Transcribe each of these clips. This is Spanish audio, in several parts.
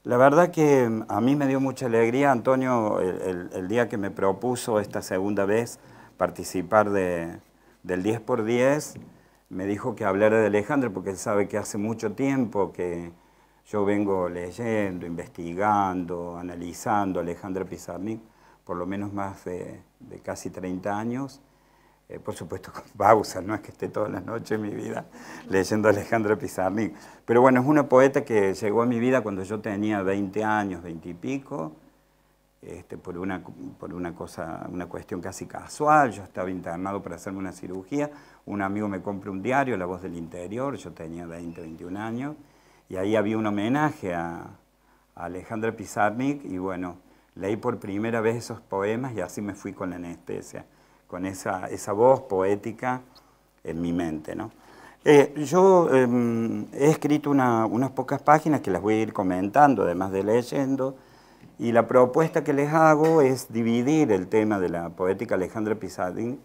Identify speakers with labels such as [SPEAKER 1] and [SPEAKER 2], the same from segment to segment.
[SPEAKER 1] La verdad que a mí me dio mucha alegría, Antonio, el día que me propuso esta segunda vez participar del 10×10, me dijo que hablara de Alejandra porque él sabe que hace mucho tiempo que yo vengo leyendo, investigando, analizando a Alejandra Pizarnik, por lo menos más de casi 30 años. Por supuesto con pausas, no es que esté todas las noches en mi vida leyendo a Alejandra Pizarnik. Pero bueno, es una poeta que llegó a mi vida cuando yo tenía 20 años, 20 y pico, por una cuestión casi casual. Yo estaba internado para hacerme una cirugía, un amigo me compra un diario, La Voz del Interior, yo tenía 20, 21 años, y ahí había un homenaje a Alejandra Pizarnik, y bueno, leí por primera vez esos poemas y así me fui con la anestesia, con esa voz poética en mi mente, ¿no? Yo he escrito unas pocas páginas que las voy a ir comentando, además de leyendo, y la propuesta que les hago es dividir el tema de la poética Alejandra Pizarnik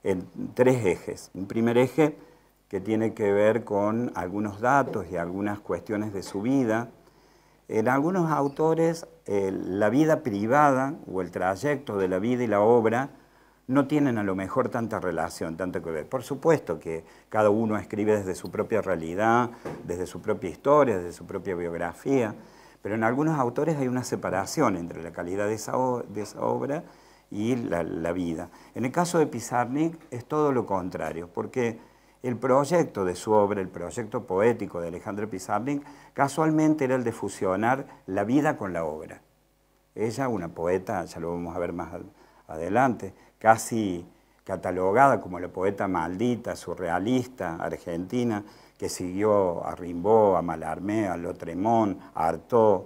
[SPEAKER 1] en 3 ejes. Un primer eje que tiene que ver con algunos datos y algunas cuestiones de su vida. En algunos autores, la vida privada o el trayecto de la vida y la obra no tienen a lo mejor tanta relación, tanto que ver. Por supuesto que cada uno escribe desde su propia realidad, desde su propia historia, desde su propia biografía, pero en algunos autores hay una separación entre la calidad de esa obra y la vida. En el caso de Pizarnik es todo lo contrario, porque el proyecto de su obra, el proyecto poético de Alejandra Pizarnik, casualmente era el de fusionar la vida con la obra. Ella, una poeta, ya lo vamos a ver más adelante, casi catalogada como la poeta maldita, surrealista, argentina, que siguió a Rimbaud, a Mallarmé, a Lautréamont, a Artaud,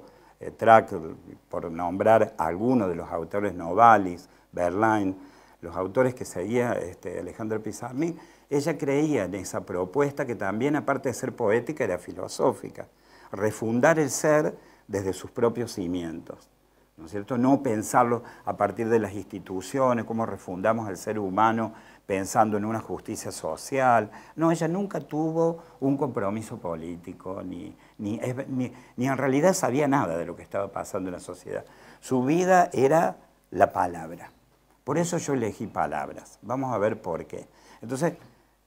[SPEAKER 1] Trakl, por nombrar algunos de los autores, Novalis, Verlaine, los autores que seguía Alejandra Pizarnik. Ella creía en esa propuesta que también, aparte de ser poética, era filosófica, refundar el ser desde sus propios cimientos, ¿no es cierto? No pensarlo a partir de las instituciones, cómo refundamos el ser humano pensando en una justicia social. No, ella nunca tuvo un compromiso político, ni en realidad sabía nada de lo que estaba pasando en la sociedad. Su vida era la palabra. Por eso yo elegí palabras. Vamos a ver por qué. Entonces,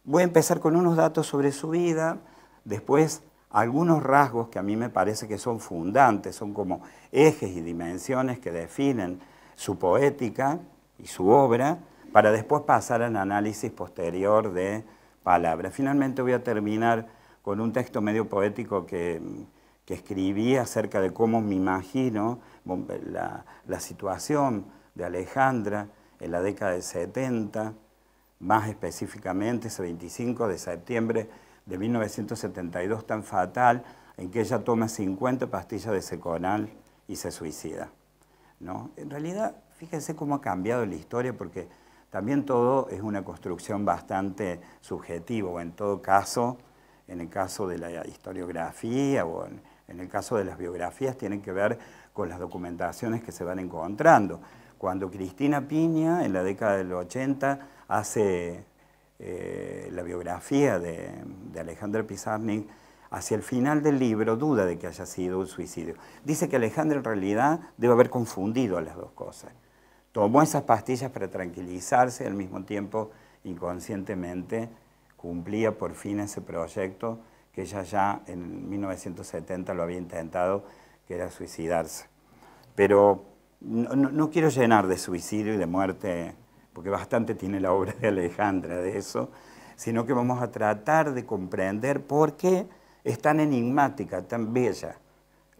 [SPEAKER 1] voy a empezar con unos datos sobre su vida, después algunos rasgos que a mí me parece que son fundantes, son como ejes y dimensiones que definen su poética y su obra, para después pasar al análisis posterior de palabras. Finalmente voy a terminar con un texto medio poético que escribí acerca de cómo me imagino la situación de Alejandra en la década del 70, más específicamente ese 25 de septiembre de 1972 tan fatal, en que ella toma 50 pastillas de Seconal y se suicida, ¿no? En realidad, fíjense cómo ha cambiado la historia, porque también todo es una construcción bastante subjetiva, o en todo caso, en el caso de la historiografía o en el caso de las biografías, tienen que ver con las documentaciones que se van encontrando. Cuando Cristina Piña, en la década del 80, hace la biografía de Alejandra Pizarnik, hacia el final del libro duda de que haya sido un suicidio. Dice que Alejandra en realidad debe haber confundido las dos cosas. Tomó esas pastillas para tranquilizarse, al mismo tiempo inconscientemente cumplía por fin ese proyecto que ella ya en 1970 lo había intentado, que era suicidarse. Pero no quiero llenar de suicidio y de muerte, porque bastante tiene la obra de Alejandra de eso, sino que vamos a tratar de comprender por qué es tan enigmática, tan bella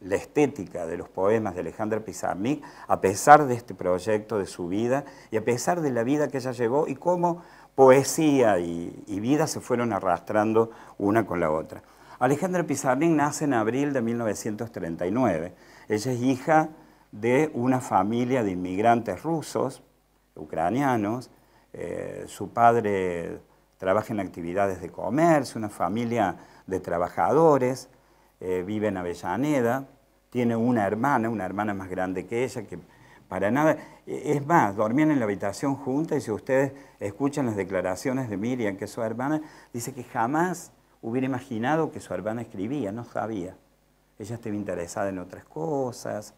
[SPEAKER 1] la estética de los poemas de Alejandra Pizarnik, a pesar de este proyecto de su vida y a pesar de la vida que ella llevó, y cómo poesía y vida se fueron arrastrando una con la otra. Alejandra Pizarnik nace en abril de 1939. Ella es hija de una familia de inmigrantes rusos, ucranianos. Su padre trabaja en actividades de comercio, una familia de trabajadores, vive en Avellaneda, tiene una hermana más grande que ella, que para nada, es más, dormían en la habitación juntas, y si ustedes escuchan las declaraciones de Miriam, que es su hermana, dice que jamás hubiera imaginado que su hermana escribía, no sabía. Ella estaba interesada en otras cosas,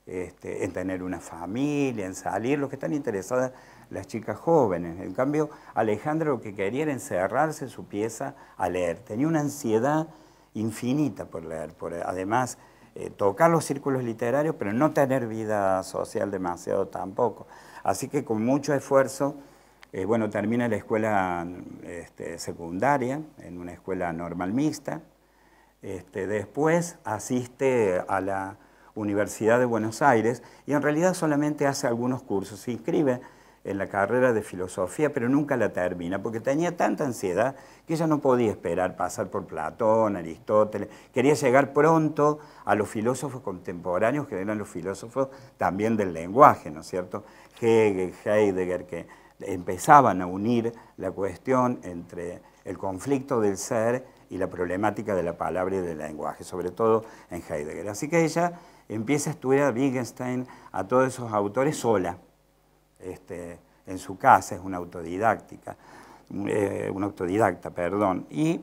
[SPEAKER 1] en tener una familia, en salir, lo que están interesadas las chicas jóvenes. En cambio, Alejandra lo que quería era encerrarse en su pieza a leer. Tenía una ansiedad infinita por leer, además tocar los círculos literarios, pero no tener vida social demasiado tampoco. Así que con mucho esfuerzo, bueno, termina la escuela secundaria, en una escuela normal mixta. Después asiste a la Universidad de Buenos Aires y en realidad solamente hace algunos cursos. Se inscribe en la carrera de filosofía, pero nunca la termina, porque tenía tanta ansiedad que ella no podía esperar pasar por Platón, Aristóteles. Quería llegar pronto a los filósofos contemporáneos, que eran los filósofos también del lenguaje, ¿no es cierto? Hegel, Heidegger, que empezaban a unir la cuestión entre el conflicto del ser y la problemática de la palabra y del lenguaje, sobre todo en Heidegger. Así que ella empieza a estudiar a Wittgenstein, a todos esos autores sola, en su casa, es una autodidacta, perdón. Y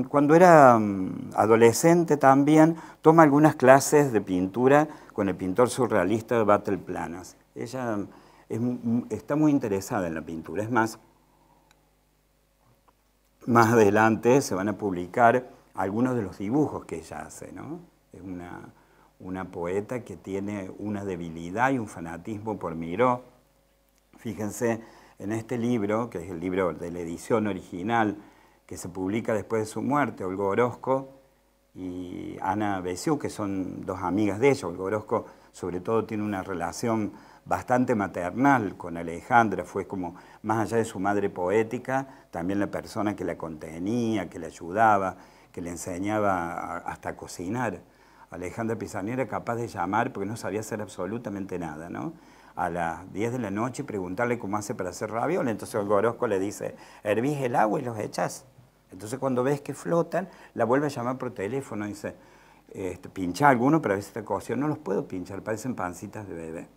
[SPEAKER 1] cuando era adolescente también toma algunas clases de pintura con el pintor surrealista Battle Planas. Ella está muy interesada en la pintura, es más adelante se van a publicar algunos de los dibujos que ella hace, ¿no? Es una poeta que tiene una debilidad y un fanatismo por Miró. Fíjense, en este libro, que es el libro de la edición original, que se publica después de su muerte, Olga Orozco y Ana Bessiou, que son dos amigas de ella. Olga Orozco, sobre todo, tiene una relación bastante maternal con Alejandra, fue como, más allá de su madre poética, también la persona que la contenía, que la ayudaba, que le enseñaba hasta a cocinar. Alejandra Pizarnik era capaz de llamar, porque no sabía hacer absolutamente nada, ¿no? A las 10 de la noche y preguntarle cómo hace para hacer ravioles. Entonces Olga Orozco le dice, hervís el agua y los echás. Entonces cuando ves que flotan, la vuelve a llamar por teléfono y dice, pinchá alguno para ver si está cocido. No los puedo pinchar, parecen pancitas de bebé,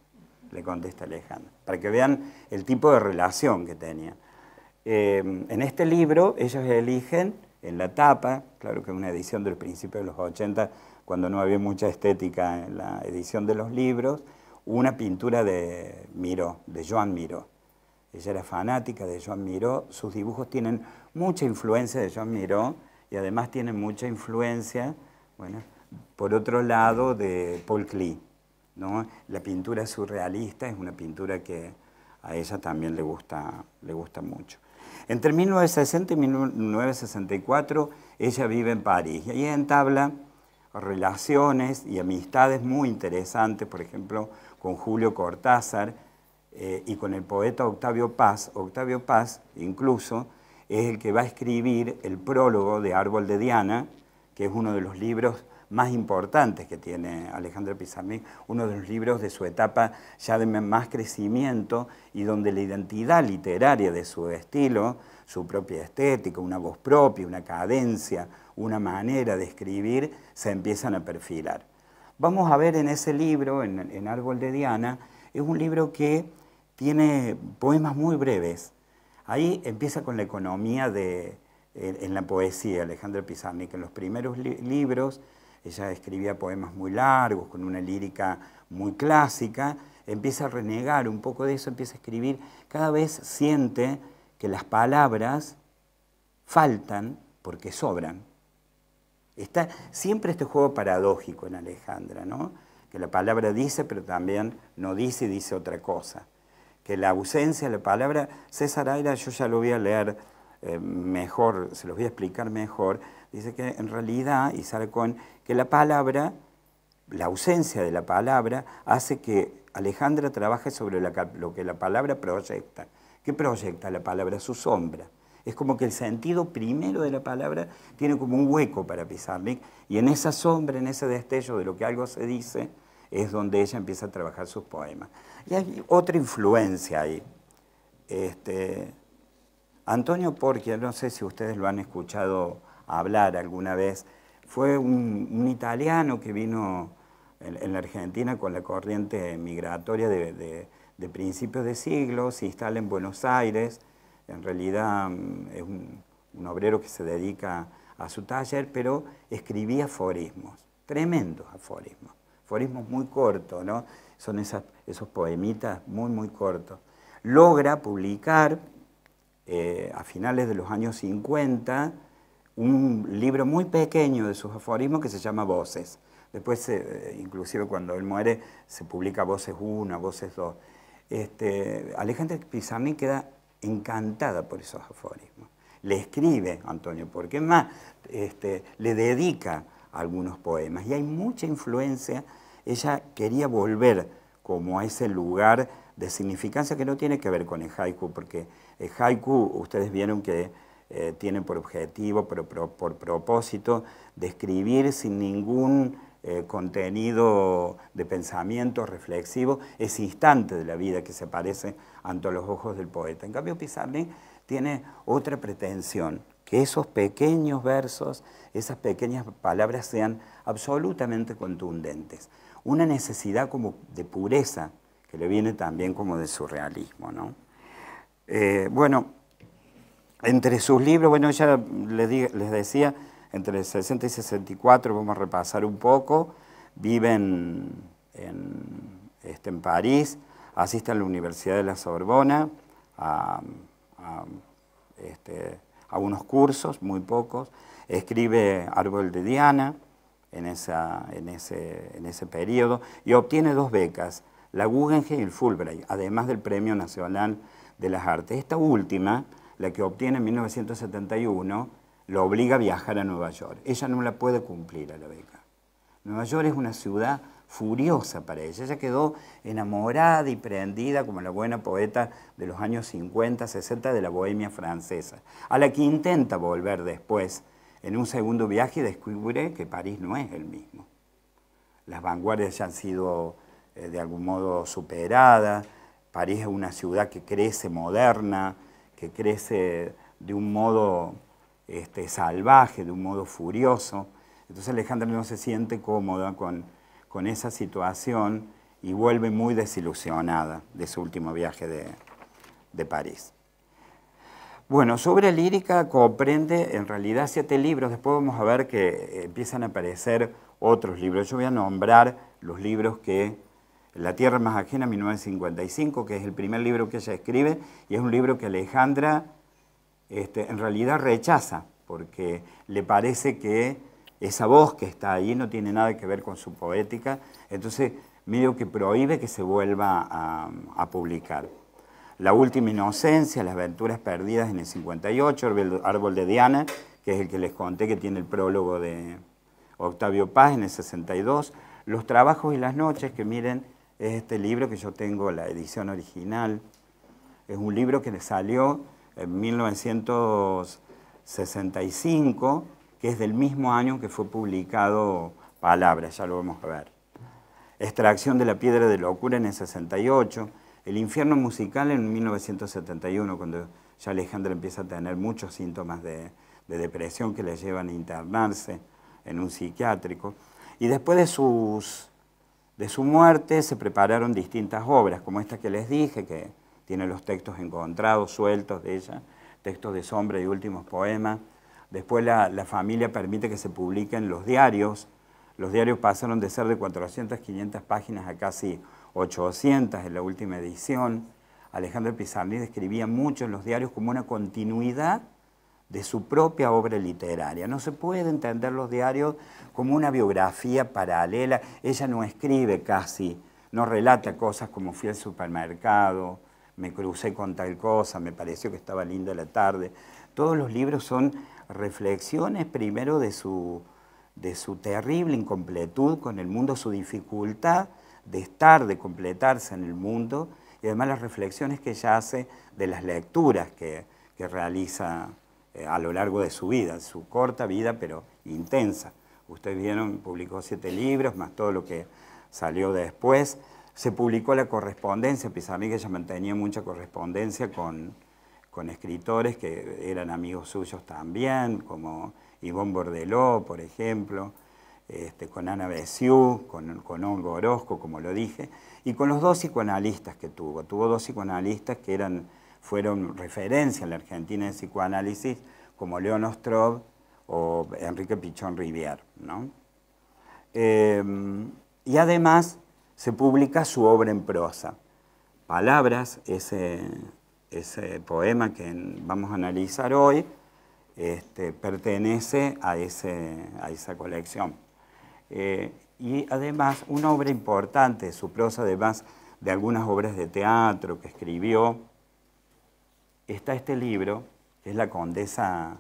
[SPEAKER 1] le contesta Alejandra, para que vean el tipo de relación que tenía. En este libro ellos eligen en la tapa, claro que es una edición del principio de los 80, cuando no había mucha estética en la edición de los libros, una pintura de Miró, de Joan Miró. Ella era fanática de Joan Miró, sus dibujos tienen mucha influencia de Joan Miró y además tienen mucha influencia, bueno, por otro lado, de Paul Klee, ¿no? La pintura surrealista es una pintura que a ella también le gusta mucho. Entre 1960 y 1964 ella vive en París y ahí entabla relaciones y amistades muy interesantes, por ejemplo, con Julio Cortázar y con el poeta Octavio Paz. Octavio Paz, incluso, es el que va a escribir el prólogo de Árbol de Diana, que es uno de los libros más importantes que tiene Alejandra Pizarnik, uno de los libros de su etapa ya de más crecimiento y donde la identidad literaria de su estilo, su propia estética, una voz propia, una cadencia, una manera de escribir, se empiezan a perfilar. Vamos a ver en ese libro, en Árbol de Diana, es un libro que tiene poemas muy breves. Ahí empieza con la economía en la poesía, Alejandra Pizarnik. En los primeros libros ella escribía poemas muy largos, con una lírica muy clásica, empieza a renegar un poco de eso, empieza a escribir, cada vez siente que las palabras faltan porque sobran. Está siempre este juego paradójico en Alejandra, ¿no? Que la palabra dice, pero también no dice y dice otra cosa. Que la ausencia de la palabra, César Aira, yo ya lo voy a leer mejor, se los voy a explicar mejor, dice que en realidad, y Sarcón, que la palabra, la ausencia de la palabra, hace que Alejandra trabaje sobre lo que la palabra proyecta. ¿Qué proyecta la palabra? Su sombra. Es como que el sentido primero de la palabra tiene como un hueco para Pizarnik, y en esa sombra, en ese destello de lo que algo se dice, es donde ella empieza a trabajar sus poemas. Y hay otra influencia ahí. Antonio Porcia, no sé si ustedes lo han escuchado hablar alguna vez, fue un italiano que vino en la Argentina con la corriente migratoria de principios de siglo, se instala en Buenos Aires, en realidad es un obrero que se dedica a su taller, pero escribía aforismos, tremendos aforismos, aforismos muy cortos, ¿no? Son esos poemitas muy, muy cortos. Logra publicar a finales de los años 50 un libro muy pequeño de sus aforismos que se llama Voces. Después, inclusive cuando él muere, se publica Voces 1, Voces 2. Alejandra Pizarnik queda encantada por esos aforismos. Le escribe Antonio Porcia, más, le dedica algunos poemas y hay mucha influencia. Ella quería volver como a ese lugar de significancia que no tiene que ver con el haiku, porque el haiku, ustedes vieron que tiene por objetivo, por propósito, de escribir sin ningún contenido de pensamiento reflexivo, ese instante de la vida que se aparece ante los ojos del poeta. En cambio, Pizarnik tiene otra pretensión, que esos pequeños versos, esas pequeñas palabras sean absolutamente contundentes. Una necesidad como de pureza, que le viene también como de surrealismo, ¿no? Bueno, entre sus libros, bueno, ya les decía, entre el 60 y 64, vamos a repasar un poco, vive en París, asiste a la Universidad de la Sorbona, a unos cursos, muy pocos, escribe Árbol de Diana en ese periodo y obtiene 2 becas, la Guggenheim y el Fulbright, además del Premio Nacional de las Artes. Esta última, la que obtiene en 1971, lo obliga a viajar a Nueva York. Ella no la puede cumplir a la beca. Nueva York es una ciudad furiosa para ella. Ella quedó enamorada y prendida como la buena poeta de los años 50, 60 de la bohemia francesa, a la que intenta volver después en un segundo viaje y descubre que París no es el mismo. Las vanguardias ya han sido de algún modo superadas. París es una ciudad que crece moderna, que crece de un modo salvaje, de un modo furioso. Entonces Alejandra no se siente cómoda con esa situación y vuelve muy desilusionada de su último viaje de París. Bueno, sobre lírica comprende en realidad 7 libros, después vamos a ver que empiezan a aparecer otros libros. Yo voy a nombrar los libros que La tierra más ajena, 1955, que es el primer libro que ella escribe, y es un libro que Alejandra en realidad rechaza, porque le parece que esa voz que está ahí no tiene nada que ver con su poética, entonces medio que prohíbe que se vuelva a publicar. La última inocencia, Las aventuras perdidas en el 58, Árbol de Diana, que es el que les conté que tiene el prólogo de Octavio Paz en el 62, Los trabajos y las noches, que miren, es este libro que yo tengo, la edición original. Es un libro que le salió en 1965, que es del mismo año que fue publicado Palabras, ya lo vamos a ver. Extracción de la piedra de locura en el 68, El infierno musical en 1971, cuando ya Alejandra empieza a tener muchos síntomas de depresión que le llevan a internarse en un psiquiátrico. Y después de su muerte se prepararon distintas obras, como esta que les dije, que tiene los textos encontrados, sueltos de ella, textos de sombra y últimos poemas. Después la familia permite que se publiquen los diarios. Los diarios pasaron de ser de 400, 500 páginas a casi 800 en la última edición. Alejandra Pizarnik escribía mucho en los diarios como una continuidad de su propia obra literaria. No se puede entender los diarios como una biografía paralela. Ella no escribe casi, no relata cosas como fui al supermercado, me crucé con tal cosa, me pareció que estaba linda la tarde. Todos los libros son reflexiones primero de su terrible incompletud con el mundo, su dificultad de estar, de completarse en el mundo, y además las reflexiones que ella hace de las lecturas que que realiza a lo largo de su vida, su corta vida pero intensa. Ustedes vieron, publicó 7 libros, más todo lo que salió después. Se publicó la correspondencia, Pizarnik ella mantenía mucha correspondencia con escritores que eran amigos suyos también, como Ivonne Bordeló, por ejemplo, con Ana Bessiou, con Olga Orozco, como lo dije, y con los 2 psicoanalistas que tuvo. Tuvo 2 psicoanalistas que fueron referencia en la Argentina de psicoanálisis, como León Ostrov o Enrique Pichón Rivière, ¿no? Y además se publica su obra en prosa. Palabras, ese poema que vamos a analizar hoy, pertenece a esa colección. Y además, una obra importante, su prosa, además de algunas obras de teatro que escribió, está este libro, que es La Condesa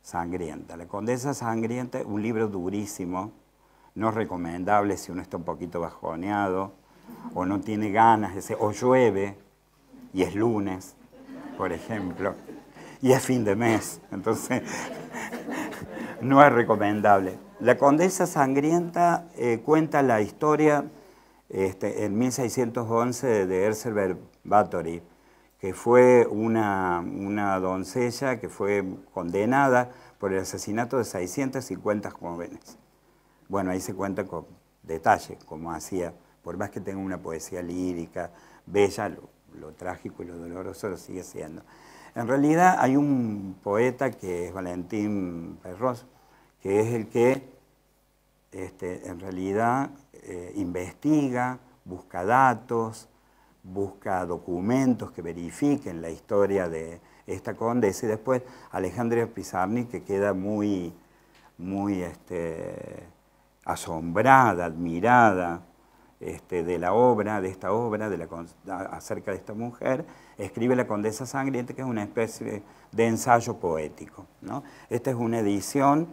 [SPEAKER 1] Sangrienta. La Condesa Sangrienta es un libro durísimo, no recomendable si uno está un poquito bajoneado, o no tiene ganas, o llueve, y es lunes, por ejemplo, y es fin de mes, entonces no es recomendable. La Condesa Sangrienta cuenta la historia en 1611 de Elzevir Bathory, que fue una doncella que fue condenada por el asesinato de 650 jóvenes. Bueno, ahí se cuenta con detalle, como hacía, por más que tenga una poesía lírica, bella, lo trágico y lo doloroso lo sigue siendo. En realidad hay un poeta que es Valentín Perros, que es el que en realidad investiga, busca datos, busca documentos que verifiquen la historia de esta condesa, y después Alejandra Pizarnik, que queda muy asombrada, admirada de la obra, de esta obra, acerca de esta mujer, escribe La Condesa Sangrienta, que es una especie de ensayo poético, ¿no? Esta es una edición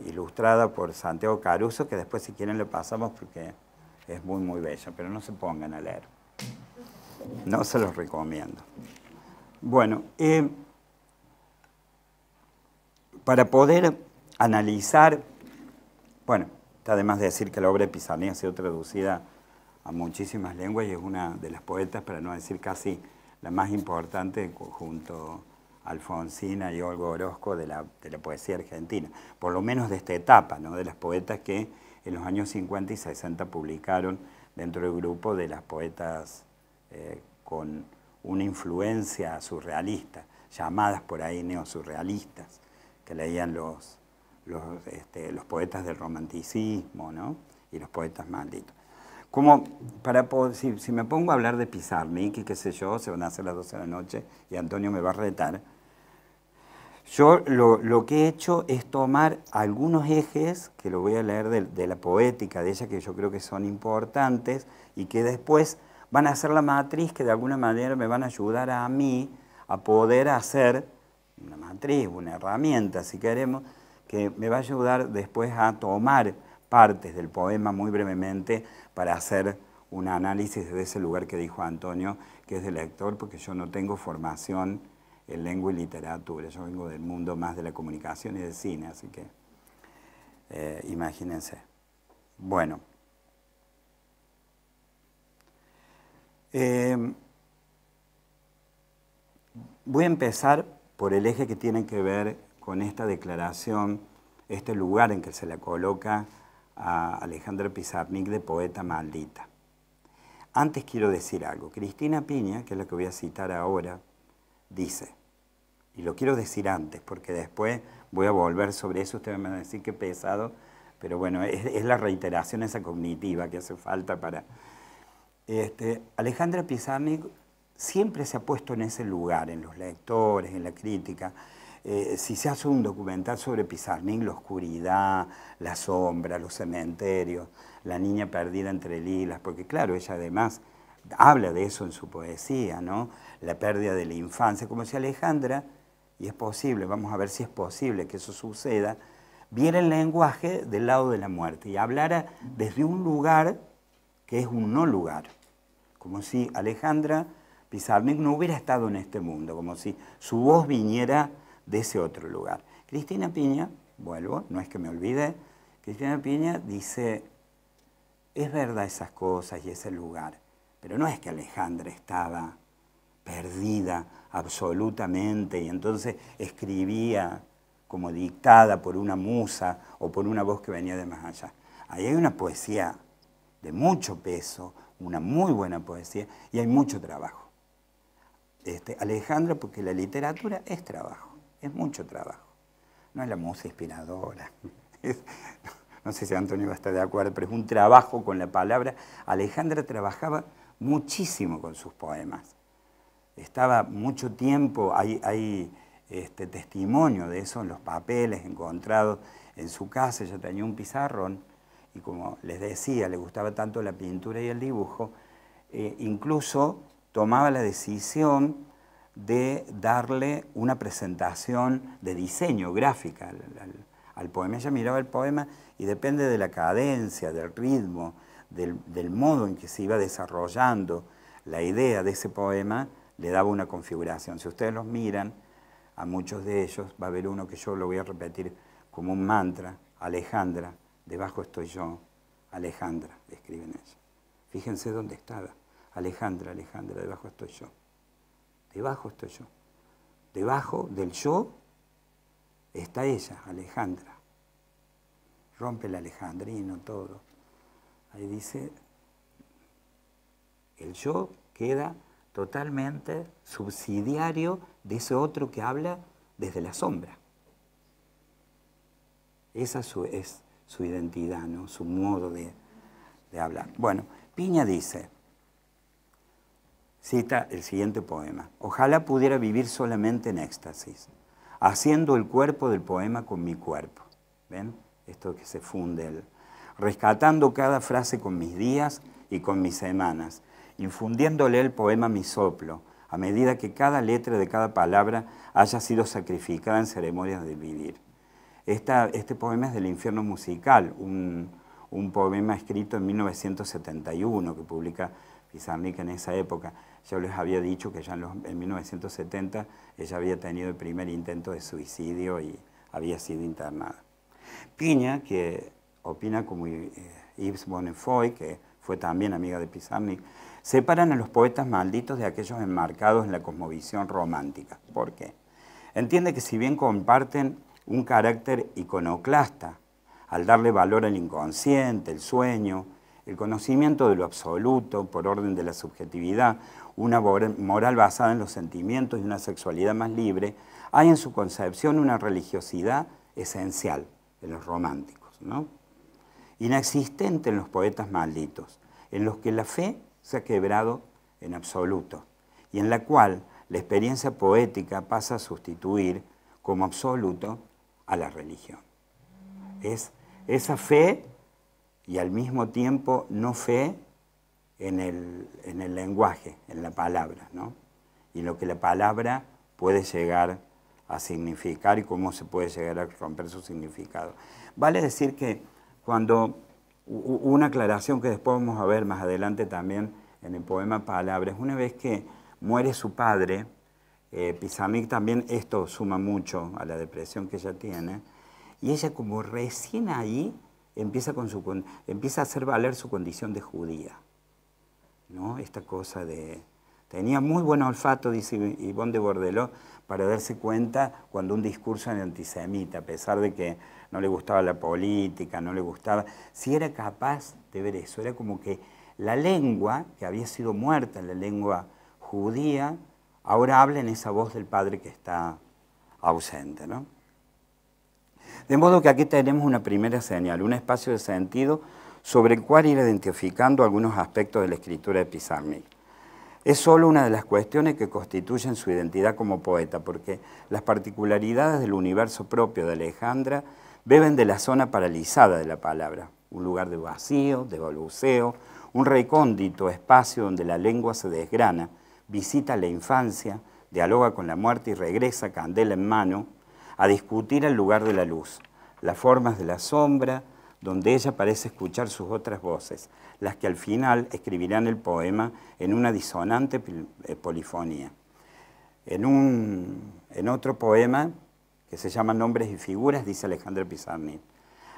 [SPEAKER 1] ilustrada por Santiago Caruso, que después si quieren le pasamos porque es muy, muy bella, pero no se pongan a leer. No se los recomiendo. Bueno, para poder analizar, bueno, está de más decir que la obra de Pizarnik ha sido traducida a muchísimas lenguas y es una de las poetas, para no decir casi la más importante, junto a Alfonsina y Olga Orozco, de la poesía argentina, por lo menos de esta etapa, ¿no? De las poetas que en los años 50 y 60 publicaron dentro del grupo de las poetas con una influencia surrealista, llamadas por ahí neosurrealistas, que leían los poetas del romanticismo, ¿no? Y los poetas malditos. Como si me pongo a hablar de Pizarnik y qué sé yo, se van a hacer las 12 de la noche y Antonio me va a retar, yo lo que he hecho es tomar algunos ejes, que lo voy a leer de la poética de ella, que yo creo que son importantes, y que después van a ser la matriz que de alguna manera me van a ayudar a mí a poder hacer una matriz, una herramienta, si queremos, que me va a ayudar después a tomar partes del poema muy brevemente para hacer un análisis de ese lugar que dijo Antonio, que es de lector, porque yo no tengo formación en lengua y literatura, yo vengo del mundo más de la comunicación y del cine, así que imagínense. Bueno. Voy a empezar por el eje que tiene que ver con esta declaración, este lugar en que se la coloca a Alejandra Pizarnik de poeta maldita. Antes quiero decir algo. Cristina Piña, que es la que voy a citar ahora, dice, y lo quiero decir antes porque después voy a volver sobre eso, ustedes me van a decir que pesado, pero bueno, es la reiteración esa cognitiva que hace falta para... Alejandra Pizarnik siempre se ha puesto en ese lugar, en los lectores, en la crítica. Si se hace un documental sobre Pizarnik, la oscuridad, la sombra, los cementerios, la niña perdida entre lilas, porque claro, ella además habla de eso en su poesía, ¿no? La pérdida de la infancia, como si Alejandra, y es posible, vamos a ver si es posible que eso suceda, viera el lenguaje del lado de la muerte y hablara desde un lugar que es un no lugar, como si Alejandra Pizarnik no hubiera estado en este mundo, como si su voz viniera de ese otro lugar. Cristina Piña, vuelvo, no es que me olvide, Cristina Piña dice, es verdad esas cosas y ese lugar, pero no es que Alejandra estaba perdida absolutamente y entonces escribía como dictada por una musa o por una voz que venía de más allá. Ahí hay una poesía de mucho peso, una muy buena poesía y hay mucho trabajo. Alejandra, porque la literatura es trabajo, es mucho trabajo. No es la musa inspiradora. No sé si Antonio va a estar de acuerdo, pero es un trabajo con la palabra. Alejandra trabajaba muchísimo con sus poemas. Estaba mucho tiempo, hay testimonio de eso en los papeles encontrados en su casa. Ella tenía un pizarrón y, como les decía, le gustaba tanto la pintura y el dibujo, incluso tomaba la decisión de darle una presentación de diseño gráfica al poema. Ella miraba el poema y depende de la cadencia, del ritmo, del modo en que se iba desarrollando la idea de ese poema, le daba una configuración. Si ustedes los miran, a muchos de ellos va a haber uno que yo lo voy a repetir como un mantra: Alejandra, debajo estoy yo, Alejandra, escriben ellos. Fíjense dónde estaba. Alejandra, Alejandra, debajo estoy yo. Debajo estoy yo. Debajo del yo está ella, Alejandra. Rompe el alejandrino, todo. Ahí dice, el yo queda totalmente subsidiario de ese otro que habla desde la sombra. Esa es su identidad, ¿no? Su modo de hablar. Bueno, Piña dice, cita el siguiente poema: ojalá pudiera vivir solamente en éxtasis, haciendo el cuerpo del poema con mi cuerpo. ¿Ven? Esto que se funde, rescatando cada frase con mis días y con mis semanas, infundiéndole el poema mi soplo, a medida que cada letra de cada palabra haya sido sacrificada en ceremonias del vivir. Este poema es del Infierno Musical, un poema escrito en 1971 que publica Pizarnik en esa época. Yo les había dicho que ya en 1970 ella había tenido el primer intento de suicidio y había sido internada. Piña, que opina como Yves Bonnefoy, que fue también amiga de Pizarnik, separan a los poetas malditos de aquellos enmarcados en la cosmovisión romántica. ¿Por qué? Entiende que si bien comparten un carácter iconoclasta, al darle valor al inconsciente, el sueño, el conocimiento de lo absoluto por orden de la subjetividad, una moral basada en los sentimientos y una sexualidad más libre, hay en su concepción una religiosidad esencial en los románticos, ¿no? Inexistente en los poetas malditos, en los que la fe se ha quebrado en absoluto y en la cual la experiencia poética pasa a sustituir como absoluto a la religión. Es esa fe y al mismo tiempo no fe en el lenguaje, en la palabra, ¿no? Y lo que la palabra puede llegar a significar y cómo se puede llegar a romper su significado. Vale decir que cuando una aclaración que después vamos a ver más adelante también en el poema Palabras, una vez que muere su padre, Pizarnik también, esto suma mucho a la depresión que ella tiene, y ella como recién ahí empieza a hacer valer su condición de judía, ¿no? Esta cosa de... Tenía muy buen olfato, dice Yvonne de Bordelot, para darse cuenta cuando un discurso era antisemita, a pesar de que no le gustaba la política, no le gustaba... Si era capaz de ver eso, era como que la lengua, que había sido muerta, la lengua judía, ahora habla en esa voz del padre que está ausente, ¿no? De modo que aquí tenemos una primera señal, un espacio de sentido sobre el cual ir identificando algunos aspectos de la escritura de Pizarnik. Es solo una de las cuestiones que constituyen su identidad como poeta, porque las particularidades del universo propio de Alejandra beben de la zona paralizada de la palabra, un lugar de vacío, de balbuceo, un recóndito espacio donde la lengua se desgrana, visita la infancia, dialoga con la muerte y regresa, candela en mano, a discutir el lugar de la luz, las formas de la sombra, donde ella parece escuchar sus otras voces, las que al final escribirán el poema en una disonante polifonía. En otro poema, que se llama Nombres y Figuras, dice Alejandra Pizarnik: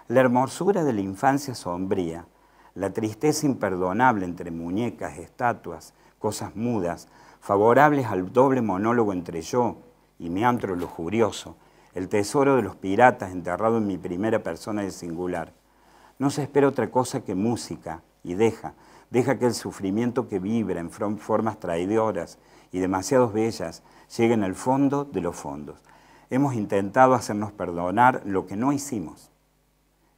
[SPEAKER 1] la hermosura de la infancia sombría, la tristeza imperdonable entre muñecas, estatuas, cosas mudas, favorables al doble monólogo entre yo y mi antro lujurioso, el tesoro de los piratas enterrado en mi primera persona de singular. No se espera otra cosa que música, y deja que el sufrimiento que vibra en formas traidoras y demasiado bellas lleguen al fondo de los fondos. Hemos intentado hacernos perdonar lo que no hicimos.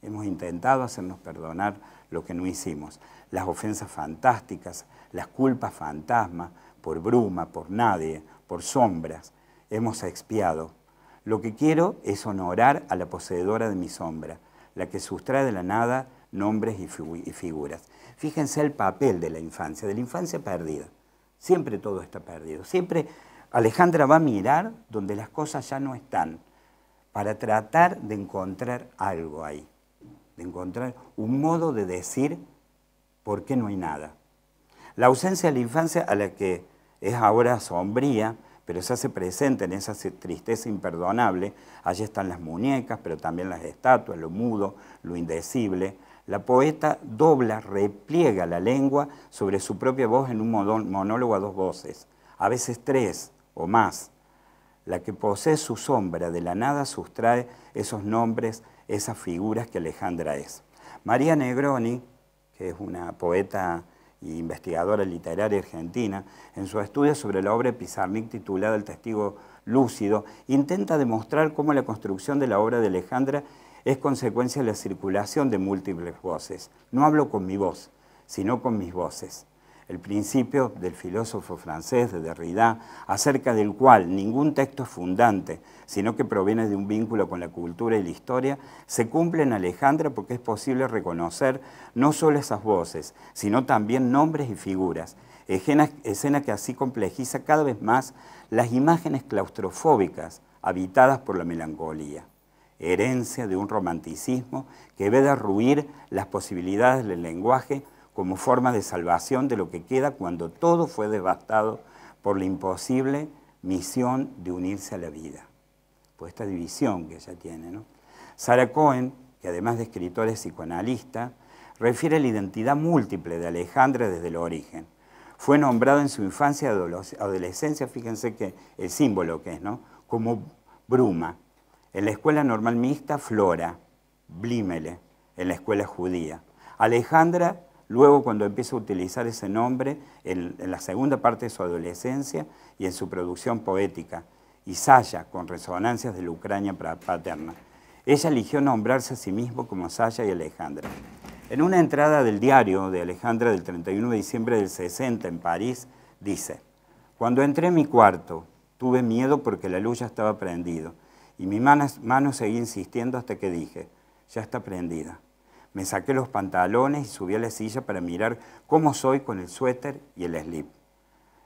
[SPEAKER 1] Hemos intentado hacernos perdonar lo que no hicimos. Las ofensas fantásticas, las culpas fantasmas, por bruma, por nadie, por sombras. Hemos expiado. Lo que quiero es honorar a la poseedora de mi sombra, la que sustrae de la nada nombres y figuras. Fíjense el papel de la infancia perdida. Siempre todo está perdido. Siempre Alejandra va a mirar donde las cosas ya no están, para tratar de encontrar algo ahí, de encontrar un modo de decir por qué no hay nada. La ausencia de la infancia, a la que es ahora sombría, pero se hace presente en esa tristeza imperdonable. Allí están las muñecas, pero también las estatuas, lo mudo, lo indecible. La poeta dobla, repliega la lengua sobre su propia voz en un monólogo a dos voces, a veces tres o más. La que posee su sombra de la nada sustrae esos nombres, esas figuras que Alejandra es. María Negroni, que es una poeta e investigadora literaria argentina, en su estudio sobre la obra de Pizarnik titulada El testigo lúcido, intenta demostrar cómo la construcción de la obra de Alejandra es consecuencia de la circulación de múltiples voces. No hablo con mi voz, sino con mis voces. El principio del filósofo francés de Derrida, acerca del cual ningún texto es fundante, sino que proviene de un vínculo con la cultura y la historia, se cumple en Alejandra porque es posible reconocer no solo esas voces, sino también nombres y figuras, escena que así complejiza cada vez más las imágenes claustrofóbicas habitadas por la melancolía, herencia de un romanticismo que ve derruir las posibilidades del lenguaje como forma de salvación de lo que queda cuando todo fue devastado por la imposible misión de unirse a la vida. Por esta división que ella tiene, ¿no? Sarah Cohen, que además de escritora es psicoanalista, refiere a la identidad múltiple de Alejandra desde el origen. Fue nombrada en su infancia y adolescencia, fíjense que el símbolo que es, ¿no? Como Bruma. En la escuela normal mixta, Flora, Blímele, en la escuela judía. Alejandra, luego cuando empieza a utilizar ese nombre en la segunda parte de su adolescencia y en su producción poética, Isaya, con resonancias de la Ucrania paterna. Ella eligió nombrarse a sí mismo como Saya y Alejandra. En una entrada del diario de Alejandra del 31 de diciembre del 60 en París, dice: cuando entré en mi cuarto, tuve miedo porque la luz ya estaba prendida y mi mano seguía insistiendo hasta que dije, ya está prendida. Me saqué los pantalones y subí a la silla para mirar cómo soy con el suéter y el slip.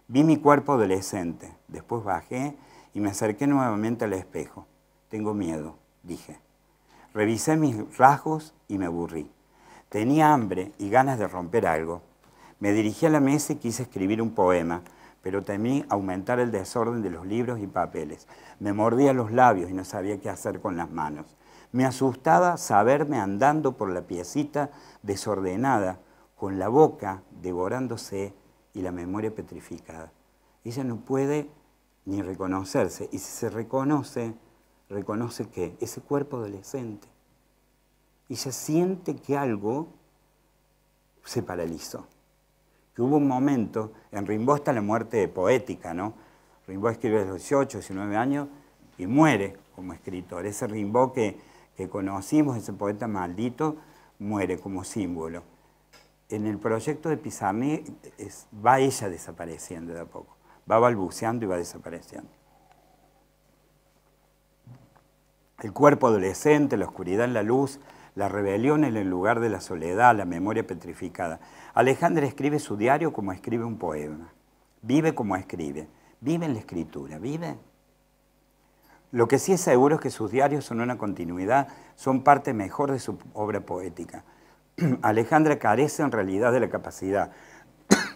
[SPEAKER 1] Vi mi cuerpo adolescente, después bajé y me acerqué nuevamente al espejo. Tengo miedo, dije. Revisé mis rasgos y me aburrí. Tenía hambre y ganas de romper algo. Me dirigí a la mesa y quise escribir un poema, pero temí aumentar el desorden de los libros y papeles. Me mordía los labios y no sabía qué hacer con las manos. Me asustaba saberme andando por la piecita desordenada, con la boca devorándose y la memoria petrificada. Ella no puede ni reconocerse, y si se reconoce, reconoce ¿qué? Ese cuerpo adolescente. Ella siente que algo se paralizó, que hubo un momento, en Rimbaud está la muerte poética, ¿no? Rimbaud escribe a los 18, 19 años y muere como escritor. Ese Rimbaud que conocimos, ese poeta maldito, muere como símbolo. En el proyecto de Pizarnik va ella desapareciendo de a poco, va balbuceando y va desapareciendo. El cuerpo adolescente, la oscuridad en la luz, la rebelión en el lugar de la soledad, la memoria petrificada. Alejandra escribe su diario como escribe un poema. Vive como escribe. Vive en la escritura. Vive. Lo que sí es seguro es que sus diarios son una continuidad, son parte mejor de su obra poética. Alejandra carece en realidad de la capacidad,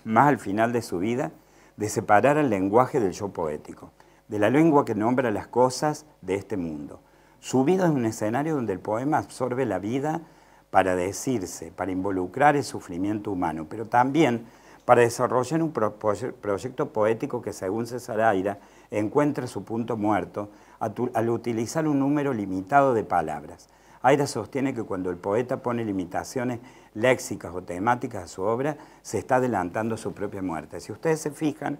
[SPEAKER 1] más al final de su vida, de separar el lenguaje del yo poético, de la lengua que nombra las cosas de este mundo. Su vida es un escenario donde el poema absorbe la vida para decirse, para involucrar el sufrimiento humano, pero también para desarrollar un proyecto poético que, según César Aira, encuentra su punto muerto al utilizar un número limitado de palabras. Aira sostiene que cuando el poeta pone limitaciones léxicas o temáticas a su obra, se está adelantando a su propia muerte. Si ustedes se fijan,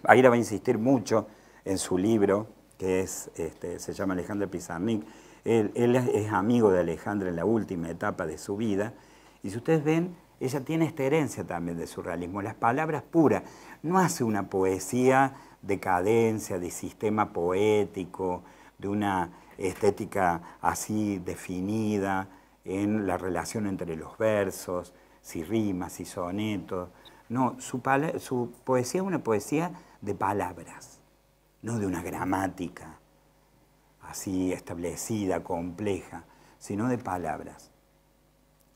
[SPEAKER 1] Aira va a insistir mucho en su libro, que se llama Alejandra Pizarnik. Él es amigo de Alejandra en la última etapa de su vida, y si ustedes ven, ella tiene esta herencia también de surrealismo. Las palabras puras, no hace una poesía de cadencia, de sistema poético, de una estética así definida en la relación entre los versos, si rimas, si sonetos. No, su poesía es una poesía de palabras, no de una gramática así establecida, compleja, sino de palabras.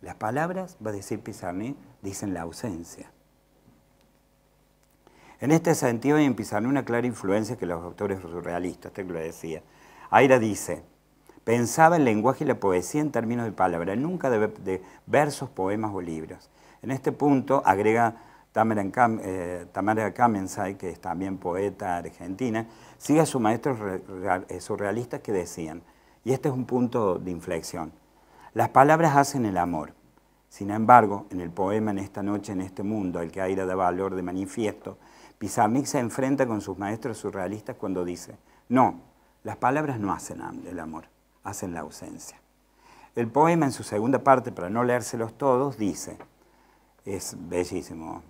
[SPEAKER 1] Las palabras, va a decir Pizarnik, dicen la ausencia. En este sentido hay en Pizarnik una clara influencia que los autores surrealistas, usted lo decía. Aira dice, pensaba el lenguaje y la poesía en términos de palabras, nunca de versos, poemas o libros. En este punto, agrega Tamara Kamensay, que es también poeta argentina, sigue a sus maestros surrealistas que decían, y este es un punto de inflexión, las palabras hacen el amor. Sin embargo, en el poema En esta noche, en este mundo, al que Aira da valor de manifiesto, Pizarnik se enfrenta con sus maestros surrealistas cuando dice, no, las palabras no hacen el amor, hacen la ausencia. El poema en su segunda parte, para no leérselos todos, dice, es bellísimo,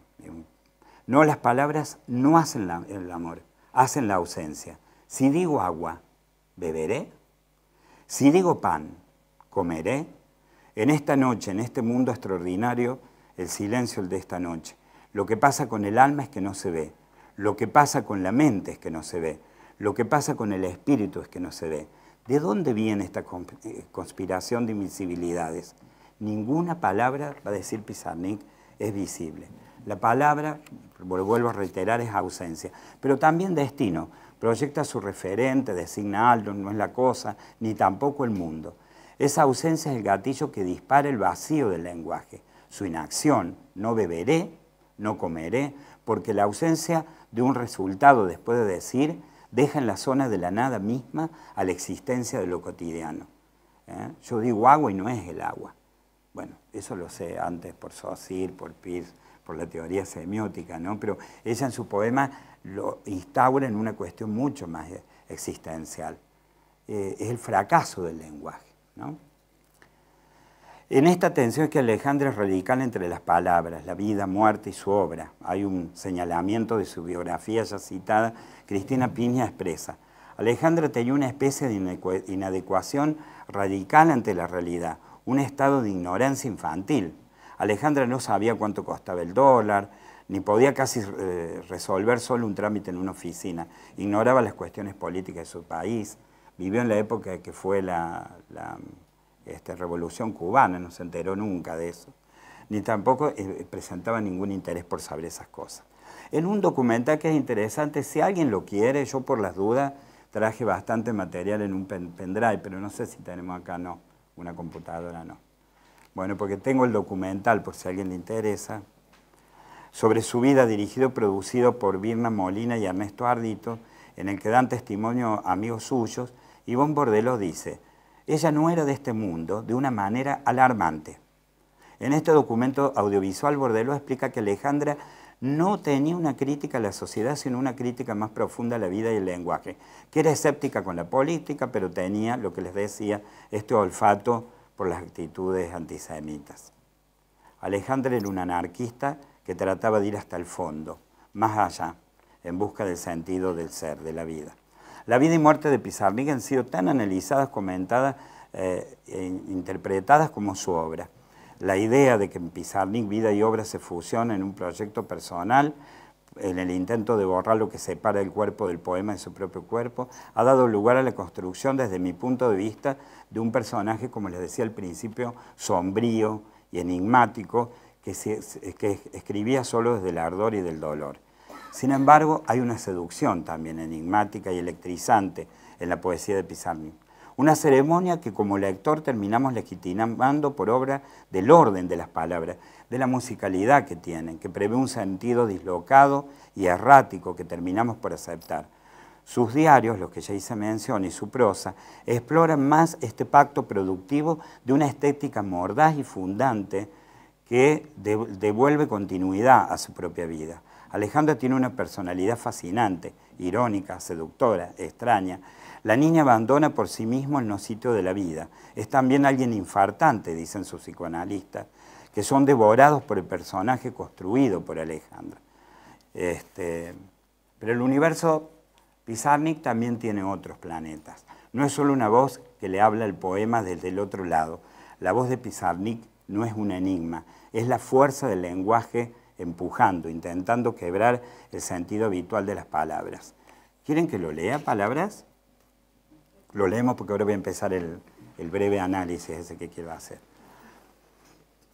[SPEAKER 1] no, las palabras no hacen el amor, hacen la ausencia. Si digo agua, beberé. Si digo pan, comeré. En esta noche, en este mundo extraordinario, el silencio el de esta noche. Lo que pasa con el alma es que no se ve. Lo que pasa con la mente es que no se ve. Lo que pasa con el espíritu es que no se ve. ¿De dónde viene esta conspiración de invisibilidades? Ninguna palabra, va a decir Pizarnik, es visible. La palabra, lo vuelvo a reiterar, es ausencia. Pero también destino. Proyecta su referente, designa algo, no es la cosa, ni tampoco el mundo. Esa ausencia es el gatillo que dispara el vacío del lenguaje. Su inacción, no beberé, no comeré, porque la ausencia de un resultado después de decir, deja en la zona de la nada misma a la existencia de lo cotidiano. Yo digo agua y no es el agua. Bueno, eso lo sé antes por Saussure, por Peirce, por la teoría semiótica, ¿no? Pero ella en su poema lo instaura en una cuestión mucho más existencial. Es el fracaso del lenguaje, ¿no? En esta tensión es que Alejandra es radical entre las palabras, la vida, muerte y su obra. Hay un señalamiento de su biografía ya citada. Cristina Piña expresa, Alejandra tenía una especie de inadecuación radical ante la realidad, un estado de ignorancia infantil. Alejandra no sabía cuánto costaba el dólar, ni podía casi resolver solo un trámite en una oficina. Ignoraba las cuestiones políticas de su país. Vivió en la época que fue la Revolución Cubana, no se enteró nunca de eso. Ni tampoco presentaba ningún interés por saber esas cosas. En un documental que es interesante, si alguien lo quiere, yo por las dudas traje bastante material en un pendrive, pero no sé si tenemos acá, no, una computadora no. Bueno, porque tengo el documental, por si a alguien le interesa, sobre su vida, dirigido y producido por Virna Molina y Ernesto Ardito, en el que dan testimonio amigos suyos. Ivonne Bordeló dice, ella no era de este mundo de una manera alarmante. En este documento audiovisual, Bordeló explica que Alejandra no tenía una crítica a la sociedad, sino una crítica más profunda a la vida y el lenguaje, que era escéptica con la política, pero tenía, lo que les decía, este olfato por las actitudes antisemitas. Alejandra era una anarquista que trataba de ir hasta el fondo, más allá, en busca del sentido del ser, de la vida. La vida y muerte de Pizarnik han sido tan analizadas, comentadas e interpretadas como su obra. La idea de que en Pizarnik vida y obra se fusionan en un proyecto personal en el intento de borrar lo que separa el cuerpo del poema de su propio cuerpo, ha dado lugar a la construcción, desde mi punto de vista, de un personaje, como les decía al principio, sombrío y enigmático, que escribía solo desde el ardor y del dolor. Sin embargo, hay una seducción también enigmática y electrizante en la poesía de Pizarnik. Una ceremonia que como lector terminamos legitimando por obra del orden de las palabras, de la musicalidad que tienen, que prevé un sentido dislocado y errático que terminamos por aceptar. Sus diarios, los que ya hice mención, y su prosa, exploran más este pacto productivo de una estética mordaz y fundante que devuelve continuidad a su propia vida. Alejandra tiene una personalidad fascinante, irónica, seductora, extraña. La niña abandona por sí mismo el no-sitio de la vida. Es también alguien infartante, dicen sus psicoanalistas, que son devorados por el personaje construido por Alejandra. Pero el universo Pizarnik también tiene otros planetas. No es solo una voz que le habla el poema desde el otro lado. La voz de Pizarnik no es un enigma, es la fuerza del lenguaje empujando, intentando quebrar el sentido habitual de las palabras. ¿Quieren que lo lea, palabras? Lo leemos porque ahora voy a empezar el breve análisis ese que quiero hacer.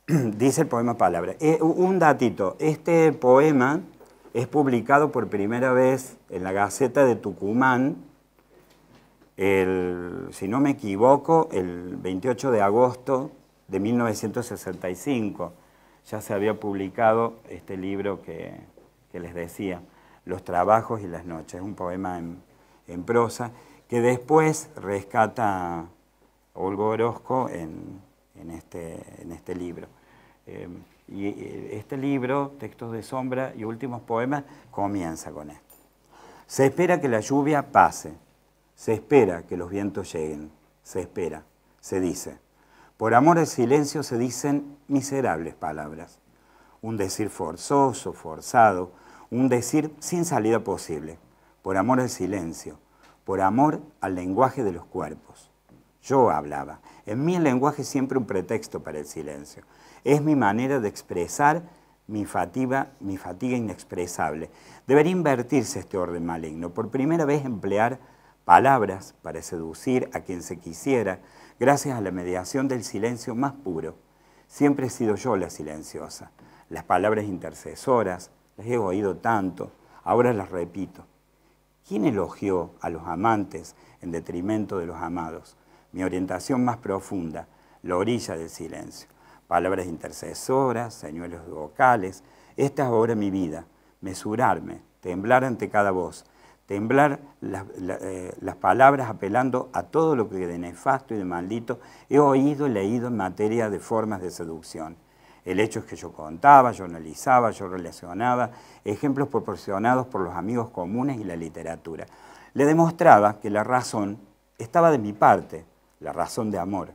[SPEAKER 1] Dice el poema Palabras. Un datito, este poema es publicado por primera vez en la Gaceta de Tucumán, si no me equivoco, el 28 de agosto de 1965. Ya se había publicado este libro que les decía, Los trabajos y las noches, un poema en prosa, que después rescata Olga Orozco en este libro. Y este libro, Textos de Sombra y Últimos Poemas, comienza con esto. Se espera que la lluvia pase, se espera que los vientos lleguen, se espera, se dice. Por amor al silencio se dicen miserables palabras. Un decir forzoso, forzado, un decir sin salida posible. Por amor al silencio, por amor al lenguaje de los cuerpos. Yo hablaba. En mí el lenguaje es siempre un pretexto para el silencio. Es mi manera de expresar mi fatiga inexpresable. Debería invertirse este orden maligno. Por primera vez emplear palabras para seducir a quien se quisiera, gracias a la mediación del silencio más puro. Siempre he sido yo la silenciosa. Las palabras intercesoras, las he oído tanto, ahora las repito. ¿Quién elogió a los amantes en detrimento de los amados? Mi orientación más profunda, la orilla del silencio. Palabras intercesoras, señuelos vocales. Esta es ahora mi vida. Mesurarme, temblar ante cada voz. Temblar las palabras apelando a todo lo que de nefasto y de maldito he oído y leído en materia de formas de seducción. El hecho es que yo contaba, yo analizaba, yo relacionaba, ejemplos proporcionados por los amigos comunes y la literatura. Le demostraba que la razón estaba de mi parte, la razón de amor.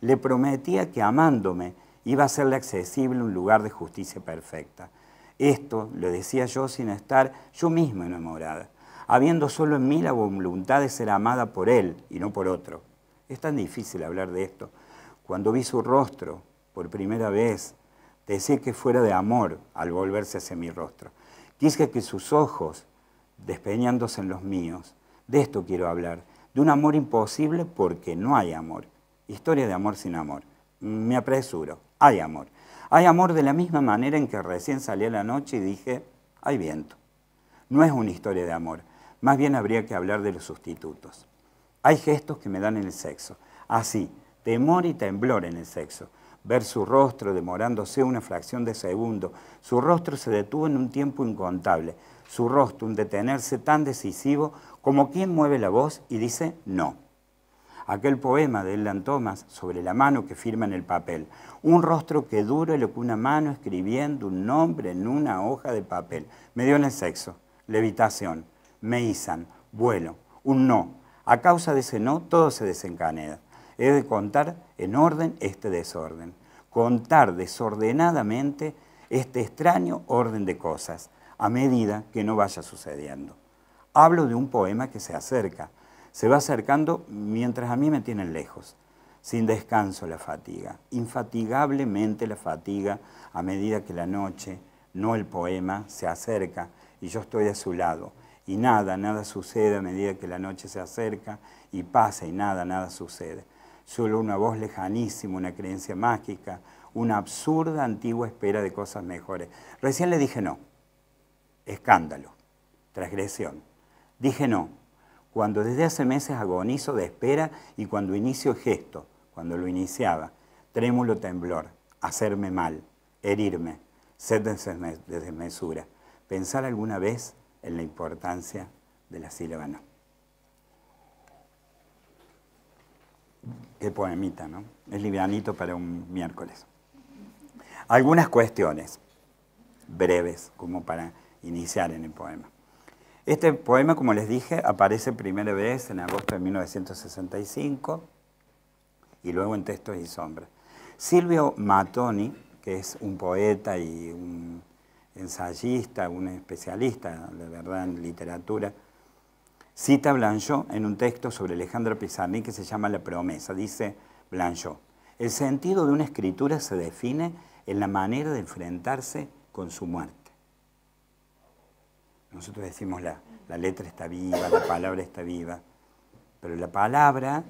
[SPEAKER 1] Le prometía que amándome iba a hacerle accesible un lugar de justicia perfecta. Esto lo decía yo sin estar yo misma enamorada, habiendo solo en mí la voluntad de ser amada por él y no por otro. Es tan difícil hablar de esto. Cuando vi su rostro por primera vez, deseé que fuera de amor al volverse hacia mi rostro. Quise que sus ojos, despeñándose en los míos, de esto quiero hablar, de un amor imposible porque no hay amor. Historia de amor sin amor. Me apresuro, hay amor. Hay amor de la misma manera en que recién salí a la noche y dije, hay viento. No es una historia de amor, más bien habría que hablar de los sustitutos. Hay gestos que me dan en el sexo, así, temor y temblor en el sexo. Ver su rostro demorándose una fracción de segundo, su rostro se detuvo en un tiempo incontable, su rostro un detenerse tan decisivo como quien mueve la voz y dice no. Aquel poema de Elan Thomas sobre la mano que firma en el papel, un rostro que dura lo que una mano escribiendo un nombre en una hoja de papel, me dio en el sexo, levitación, me izan, vuelo, un no. A causa de ese no todo se desencanea. He de contar en orden este desorden, contar desordenadamente este extraño orden de cosas, a medida que no vaya sucediendo. Hablo de un poema que se acerca, se va acercando mientras a mí me tienen lejos, sin descanso la fatiga, infatigablemente la fatiga a medida que la noche, no el poema, se acerca y yo estoy a su lado. Y nada sucede a medida que la noche se acerca y pasa y nada sucede. Solo una voz lejanísima, una creencia mágica, una absurda antigua espera de cosas mejores. Recién le dije no. Escándalo, transgresión. Dije no, cuando desde hace meses agonizo de espera y cuando inicio el gesto, cuando lo iniciaba, trémulo temblor, hacerme mal, herirme, sed de desmesura. Pensar alguna vez en la importancia de la sílaba no. Qué poemita, ¿no? Es livianito para un miércoles. Algunas cuestiones breves, como para iniciar en el poema. Este poema, como les dije, aparece primera vez en agosto de 1965 y luego en Textos y Sombras. Silvio Mattoni, que es un poeta y un ensayista, un especialista, de verdad, en literatura, cita a Blanchot en un texto sobre Alejandra Pizarnik que se llama La promesa. Dice Blanchot, el sentido de una escritura se define en la manera de enfrentarse con su muerte. Nosotros decimos la letra está viva, la palabra está viva, pero la palabra,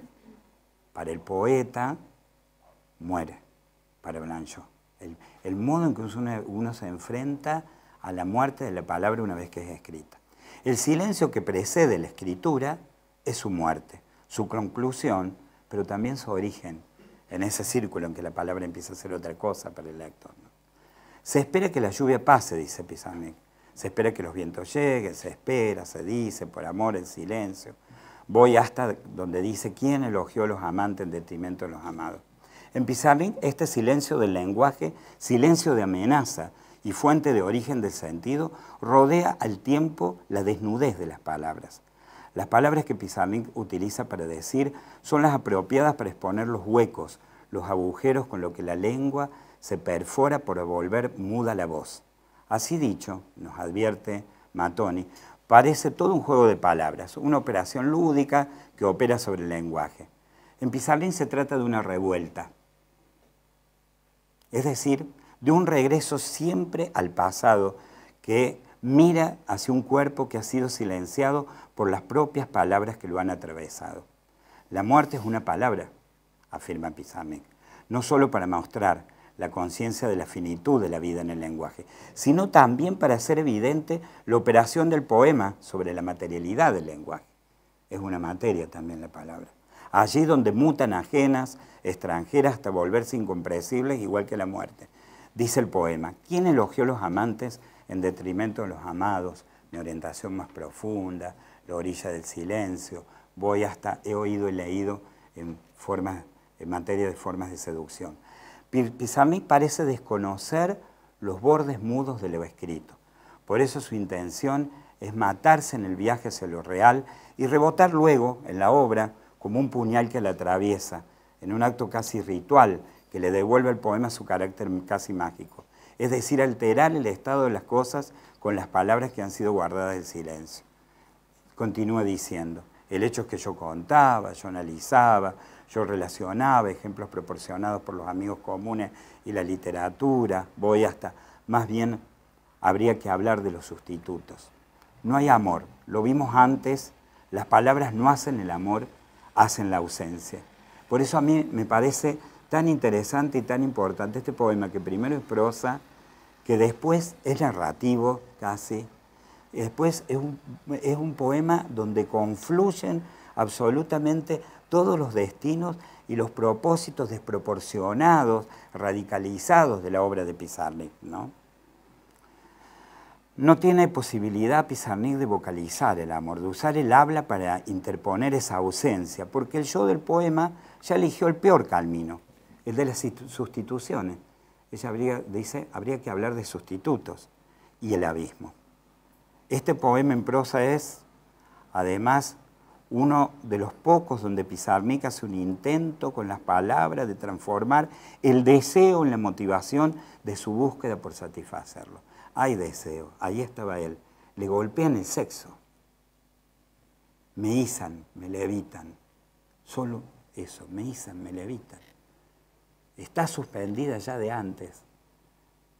[SPEAKER 1] para el poeta, muere, para Blanchot. El modo en que uno se enfrenta a la muerte de la palabra una vez que es escrita. El silencio que precede la escritura es su muerte, su conclusión, pero también su origen, en ese círculo en que la palabra empieza a ser otra cosa para el lector, ¿no? Se espera que la lluvia pase, dice Pizarnik. Se espera que los vientos lleguen, se espera, se dice, por amor, el silencio. Voy hasta donde dice, ¿quién elogió a los amantes en detrimento de los amados? En Pizarnik, este silencio del lenguaje, silencio de amenaza y fuente de origen del sentido, rodea al tiempo la desnudez de las palabras. Las palabras que Pizarnik utiliza para decir son las apropiadas para exponer los huecos, los agujeros con los que la lengua se perfora por volver muda la voz. Así dicho, nos advierte Mattoni, parece todo un juego de palabras, una operación lúdica que opera sobre el lenguaje. En Pizarnik se trata de una revuelta, es decir, de un regreso siempre al pasado que mira hacia un cuerpo que ha sido silenciado por las propias palabras que lo han atravesado. La muerte es una palabra, afirma Pizarnik, no solo para mostrar la conciencia de la finitud de la vida en el lenguaje, sino también para hacer evidente la operación del poema sobre la materialidad del lenguaje. Es una materia también la palabra. Allí donde mutan ajenas, extranjeras, hasta volverse incomprensibles, igual que la muerte. Dice el poema, ¿quién elogió a los amantes en detrimento de los amados? Mi orientación más profunda, la orilla del silencio, voy hasta, he oído y leído en materia de formas de seducción. Pizarnik parece desconocer los bordes mudos de lo escrito. Por eso su intención es matarse en el viaje hacia lo real y rebotar luego en la obra como un puñal que la atraviesa, en un acto casi ritual que le devuelve al poema su carácter casi mágico. Es decir, alterar el estado de las cosas con las palabras que han sido guardadas del silencio. Continúa diciendo, el hecho es que yo contaba, yo analizaba, yo relacionaba ejemplos proporcionados por los amigos comunes y la literatura, voy hasta, más bien habría que hablar de los sustitutos. No hay amor, lo vimos antes, las palabras no hacen el amor, hacen la ausencia. Por eso a mí me parece tan interesante y tan importante este poema, que primero es prosa, que después es narrativo casi, y después es un poema donde confluyen absolutamente todos los destinos y los propósitos desproporcionados, radicalizados de la obra de Pizarnik, ¿no? No tiene posibilidad Pizarnik de vocalizar el amor, de usar el habla para interponer esa ausencia, porque el yo del poema ya eligió el peor camino, el de las sustituciones. Ella dice, habría que hablar de sustitutos y el abismo. Este poema en prosa es, además, uno de los pocos donde Pizarnik hace un intento con las palabras de transformar el deseo en la motivación de su búsqueda por satisfacerlo. Hay deseo, ahí estaba él. Le golpean el sexo, me izan, me levitan. Solo eso, me izan, me levitan. Está suspendida ya de antes.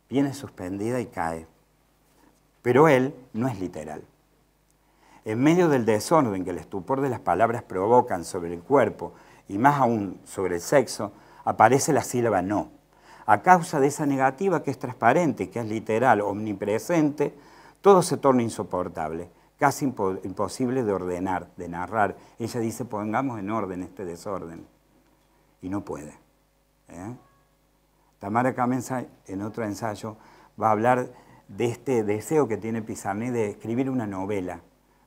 [SPEAKER 1] Viene suspendida y cae. Pero él no es literal. En medio del desorden que el estupor de las palabras provocan sobre el cuerpo y más aún sobre el sexo, aparece la sílaba no. A causa de esa negativa que es transparente, que es literal, omnipresente, todo se torna insoportable, casi imposible de ordenar, de narrar. Ella dice, pongamos en orden este desorden. Y no puede. Tamara Kamensa, en otro ensayo, va a hablar de este deseo que tiene Pizarnik de escribir una novela.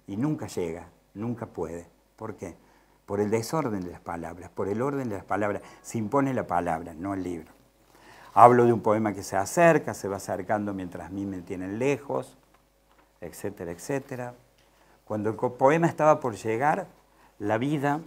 [SPEAKER 1] Y nunca llega, nunca puede. ¿Por qué? Por el desorden de las palabras, por el orden de las palabras. Se impone la palabra, no el libro. Hablo de un poema que se acerca, se va acercando mientras a mí me tienen lejos, etcétera, etcétera. Cuando el poema estaba por llegar, la vida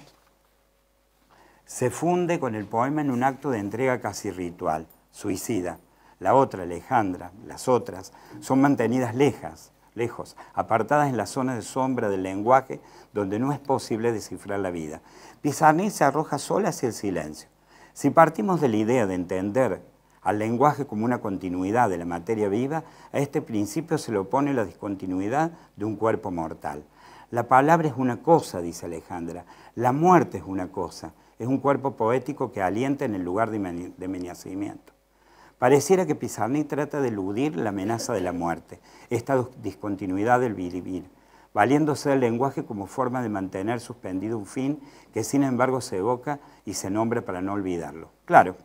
[SPEAKER 1] se funde con el poema en un acto de entrega casi ritual, suicida. La otra, Alejandra, las otras, son mantenidas lejos, apartadas en la zona de sombra del lenguaje donde no es posible descifrar la vida. Pizarnik se arroja sola hacia el silencio. Si partimos de la idea de entender al lenguaje como una continuidad de la materia viva, a este principio se le opone la discontinuidad de un cuerpo mortal. La palabra es una cosa, dice Alejandra, la muerte es una cosa, es un cuerpo poético que alienta en el lugar de mi nacimiento. Pareciera que Pizarnik trata de eludir la amenaza de la muerte, esta discontinuidad del vivir, valiéndose del lenguaje como forma de mantener suspendido un fin que sin embargo se evoca y se nombra para no olvidarlo. Claro,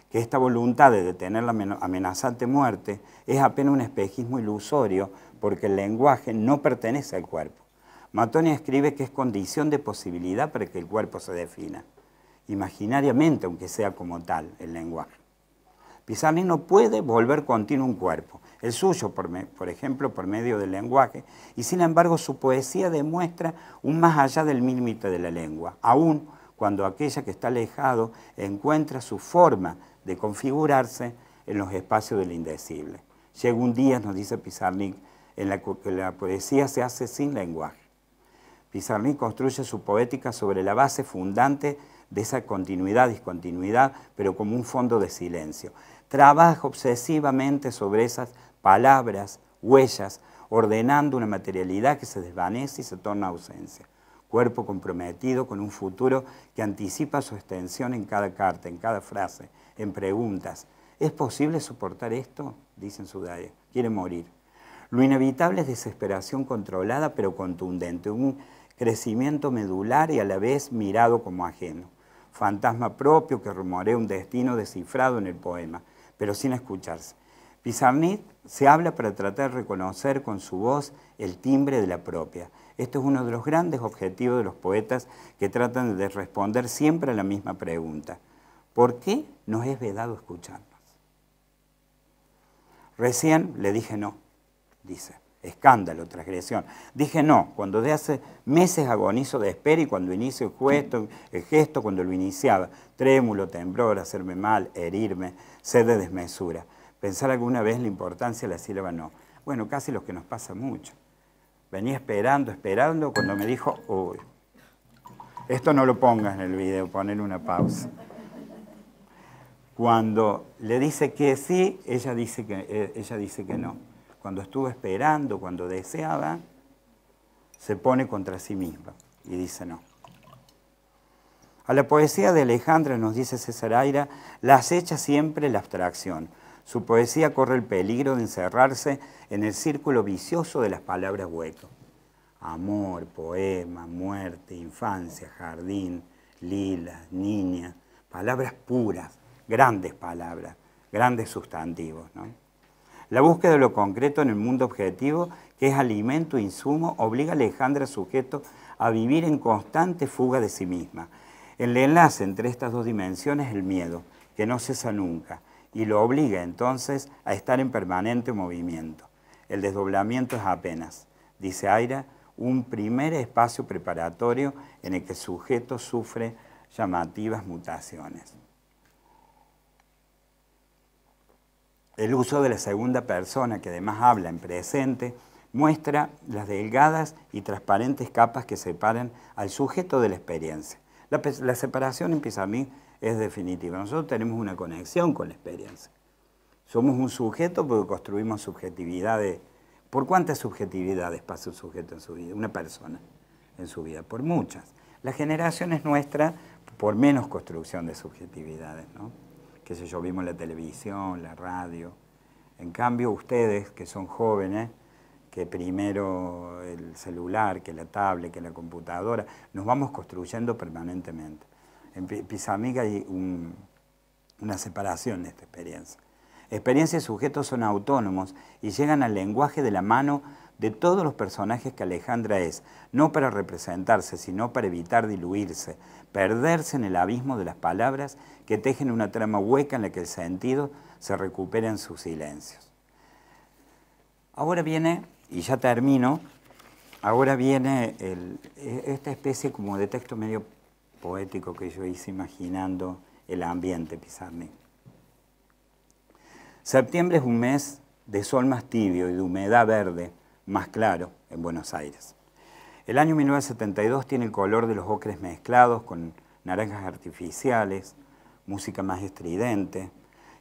[SPEAKER 1] que esta voluntad de detener la amenazante muerte es apenas un espejismo ilusorio porque el lenguaje no pertenece al cuerpo. Mattoni escribe que es condición de posibilidad para que el cuerpo se defina, imaginariamente aunque sea como tal el lenguaje. Pizarnik no puede volver continuo un cuerpo, el suyo, por ejemplo, por medio del lenguaje, y sin embargo su poesía demuestra un más allá del límite de la lengua, aun cuando aquella que está alejado encuentra su forma de configurarse en los espacios del indecible. Llega un día, nos dice Pizarnik, en la que la poesía se hace sin lenguaje. Pizarnik construye su poética sobre la base fundante de esa continuidad, discontinuidad, pero como un fondo de silencio. Trabaja obsesivamente sobre esas palabras, huellas, ordenando una materialidad que se desvanece y se torna ausencia. Cuerpo comprometido con un futuro que anticipa su extensión en cada carta, en cada frase, en preguntas. ¿Es posible soportar esto? Dice en su diario. Quiere morir. Lo inevitable es desesperación controlada pero contundente, un crecimiento medular y a la vez mirado como ajeno. Fantasma propio que rumorea un destino descifrado en el poema, pero sin escucharse. Pizarnik se habla para tratar de reconocer con su voz el timbre de la propia. Esto es uno de los grandes objetivos de los poetas que tratan de responder siempre a la misma pregunta. ¿Por qué nos es vedado escucharnos? Recién le dije no, dice. Escándalo, transgresión. Dije no, cuando de hace meses agonizo de espera y cuando inicio el gesto cuando lo iniciaba, trémulo, temblor, hacerme mal, herirme, sed de desmesura. Pensar alguna vez la importancia de la sílaba no. Bueno, casi lo que nos pasa mucho. Venía esperando, cuando me dijo, uy, esto no lo pongas en el video, ponle una pausa. Cuando le dice que sí, ella dice que no. Cuando estuvo esperando, cuando deseaba, se pone contra sí misma y dice no. A la poesía de Alejandra, nos dice César Aira, la acecha siempre la abstracción. Su poesía corre el peligro de encerrarse en el círculo vicioso de las palabras huecas. Amor, poema, muerte, infancia, jardín, lila, niña, palabras puras, grandes palabras, grandes sustantivos, ¿no? La búsqueda de lo concreto en el mundo objetivo, que es alimento e insumo, obliga a Alejandra sujeto a vivir en constante fuga de sí misma. El enlace entre estas dos dimensiones es el miedo, que no cesa nunca, y lo obliga entonces a estar en permanente movimiento. El desdoblamiento es apenas, dice Aira, un primer espacio preparatorio en el que el sujeto sufre llamativas mutaciones. El uso de la segunda persona, que además habla en presente, muestra las delgadas y transparentes capas que separan al sujeto de la experiencia. La separación en Pizarnik es definitiva. Nosotros tenemos una conexión con la experiencia. Somos un sujeto porque construimos subjetividades ¿Por cuántas subjetividades pasa un sujeto en su vida, una persona en su vida? Por muchas. La generación es nuestra por menos construcción de subjetividades, ¿no? Qué sé yo, vimos la televisión, la radio. En cambio, ustedes, que son jóvenes, que primero el celular, que la tablet, que la computadora, nos vamos construyendo permanentemente. En Pizarnik hay una separación de esta experiencia. Experiencia y sujetos son autónomos y llegan al lenguaje de la mano de todos los personajes que Alejandra es, no para representarse, sino para evitar diluirse, perderse en el abismo de las palabras que tejen una trama hueca en la que el sentido se recupera en sus silencios. Ahora viene, y ya termino, ahora viene esta especie como de texto medio poético que yo hice imaginando el ambiente Pizarnik. Septiembre es un mes de sol más tibio y de humedad verde más claro en Buenos Aires. El año 1972 tiene el color de los ocres mezclados con naranjas artificiales, música más estridente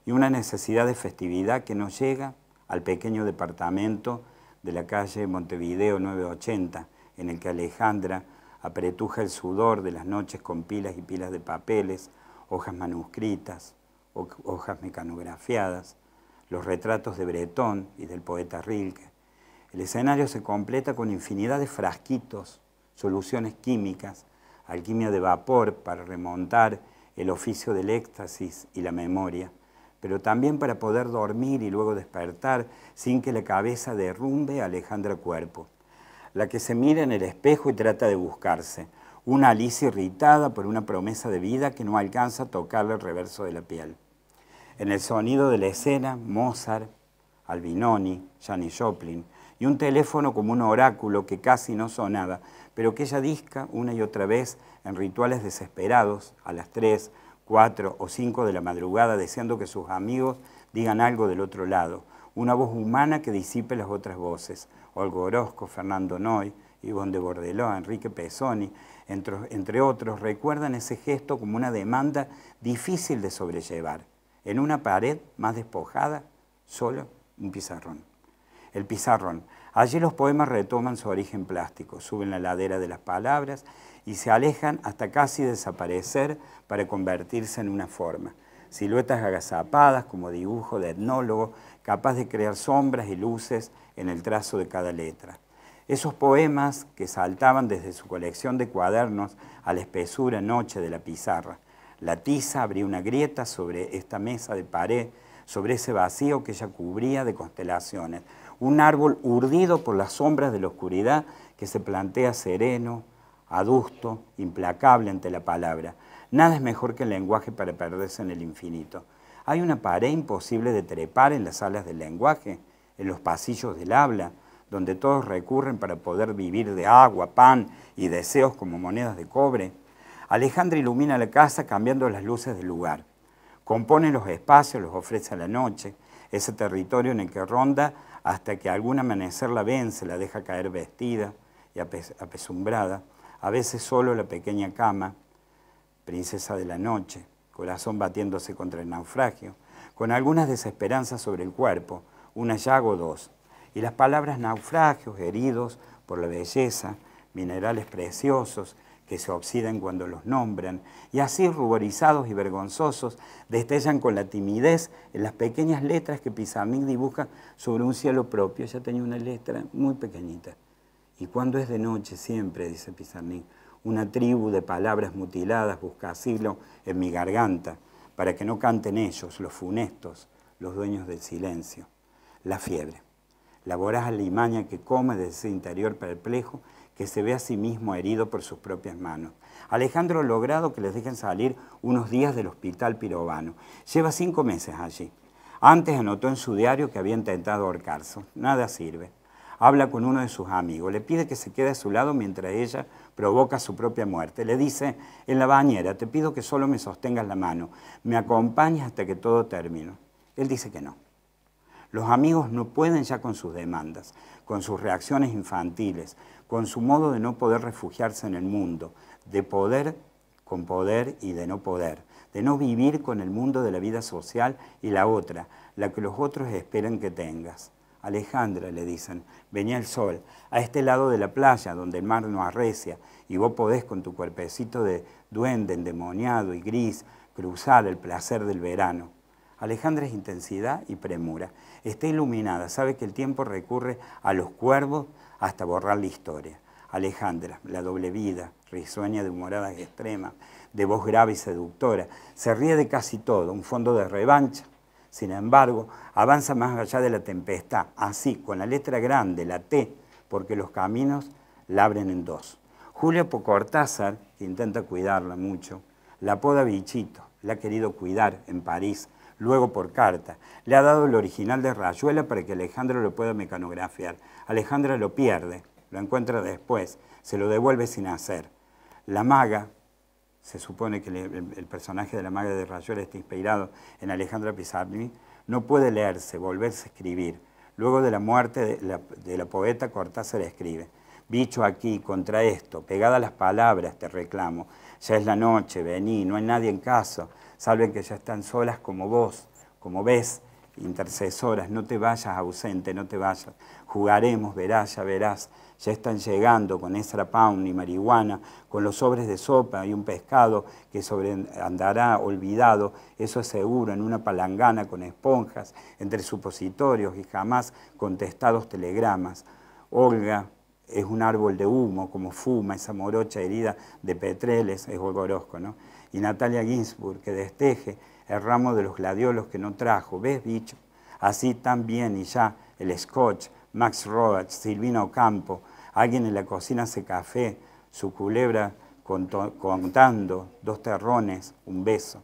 [SPEAKER 1] y una necesidad de festividad que nos llega al pequeño departamento de la calle Montevideo 980, en el que Alejandra apretuja el sudor de las noches con pilas y pilas de papeles, hojas manuscritas, hojas mecanografiadas, los retratos de Bretón y del poeta Rilke. El escenario se completa con infinidad de frasquitos, soluciones químicas, alquimia de vapor para remontar el oficio del éxtasis y la memoria, pero también para poder dormir y luego despertar sin que la cabeza derrumbe a Alejandra Cuerpo, la que se mira en el espejo y trata de buscarse, una Alicia irritada por una promesa de vida que no alcanza a tocarle el reverso de la piel. En el sonido de la escena, Mozart, Albinoni, Janis Joplin, y un teléfono como un oráculo que casi no sonaba, pero que ella disca una y otra vez en rituales desesperados a las 3, 4 o 5 de la madrugada, deseando que sus amigos digan algo del otro lado, una voz humana que disipe las otras voces, Olga Orozco, Fernando Noy, Ivonne de Bordeló, Enrique Pesoni, entre otros, recuerdan ese gesto como una demanda difícil de sobrellevar. En una pared más despojada, solo un pizarrón. El pizarrón. Allí los poemas retoman su origen plástico, suben la ladera de las palabras y se alejan hasta casi desaparecer para convertirse en una forma. Siluetas agazapadas como dibujo de etnólogo, capaz de crear sombras y luces en el trazo de cada letra. Esos poemas que saltaban desde su colección de cuadernos a la espesura noche de la pizarra. La tiza abría una grieta sobre esta mesa de pared, sobre ese vacío que ella cubría de constelaciones. Un árbol urdido por las sombras de la oscuridad que se plantea sereno, adusto, implacable ante la palabra. Nada es mejor que el lenguaje para perderse en el infinito. Hay una pared imposible de trepar en las salas del lenguaje, en los pasillos del habla, donde todos recurren para poder vivir de agua, pan y deseos como monedas de cobre. Alejandra ilumina la casa cambiando las luces del lugar. Compone los espacios, los ofrece a la noche, ese territorio en el que ronda hasta que algún amanecer la vence, la deja caer vestida y apesumbrada, a veces solo la pequeña cama, princesa de la noche, corazón batiéndose contra el naufragio, con algunas desesperanzas sobre el cuerpo, una llaga o dos, y las palabras naufragios, heridos por la belleza, minerales preciosos, que se oxidan cuando los nombran, y así ruborizados y vergonzosos, destellan con la timidez en las pequeñas letras que Pizarnik dibuja sobre un cielo propio. Ella tenía una letra muy pequeñita. Y cuando es de noche siempre, dice Pizarnik, una tribu de palabras mutiladas busca asilo en mi garganta, para que no canten ellos, los funestos, los dueños del silencio. La fiebre, la voraz alimaña que come desde ese interior perplejo, que se ve a sí mismo herido por sus propias manos. Alejandro ha logrado que les dejen salir unos días del hospital Pirovano. Lleva 5 meses allí. Antes anotó en su diario que había intentado ahorcarse. Nada sirve. Habla con uno de sus amigos. Le pide que se quede a su lado mientras ella provoca su propia muerte. Le dice, en la bañera, te pido que solo me sostengas la mano. Me acompañes hasta que todo termine. Él dice que no. Los amigos no pueden ya con sus demandas, con sus reacciones infantiles, con su modo de no poder refugiarse en el mundo, de poder con poder y de no poder, de no vivir con el mundo de la vida social y la otra, la que los otros esperan que tengas. Alejandra, le dicen, venía el sol, a este lado de la playa donde el mar no arrecia, y vos podés con tu cuerpecito de duende endemoniado y gris cruzar el placer del verano. Alejandra es intensidad y premura. Está iluminada, sabe que el tiempo recurre a los cuervos hasta borrar la historia. Alejandra, la doble vida, risueña de humoradas extremas, de voz grave y seductora, se ríe de casi todo, un fondo de revancha. Sin embargo, avanza más allá de la tempestad, así, con la letra grande, la T, porque los caminos la abren en dos. Julia Cortázar, que intenta cuidarla mucho, la apoda Bichito, la ha querido cuidar en París, luego por carta. Le ha dado el original de Rayuela para que Alejandra lo pueda mecanografiar. Alejandra lo pierde, lo encuentra después, se lo devuelve sin hacer. La maga, se supone que el personaje de la maga de Rayuela está inspirado en Alejandra Pizarnik, no puede leerse, volverse a escribir. Luego de la muerte de la poeta, Cortázar escribe: bicho aquí, contra esto, pegada a las palabras te reclamo. Ya es la noche, vení, no hay nadie en casa. Salven que ya están solas como vos, como ves, intercesoras. No te vayas ausente, no te vayas. Jugaremos, verás, ya verás. Ya están llegando con Ezra Pound y marihuana, con los sobres de sopa y un pescado que andará olvidado, eso es seguro, en una palangana con esponjas, entre supositorios y jamás contestados telegramas. Olga es un árbol de humo, como fuma esa morocha herida de petreles, es Olga Orozco, ¿no? Y Natalia Ginsburg, que desteje el ramo de los gladiolos que no trajo. ¿Ves, bicho? Así también y ya el Scotch, Max Roach, Silvina Ocampo, alguien en la cocina hace café, su culebra contando, 2 terrones, un beso.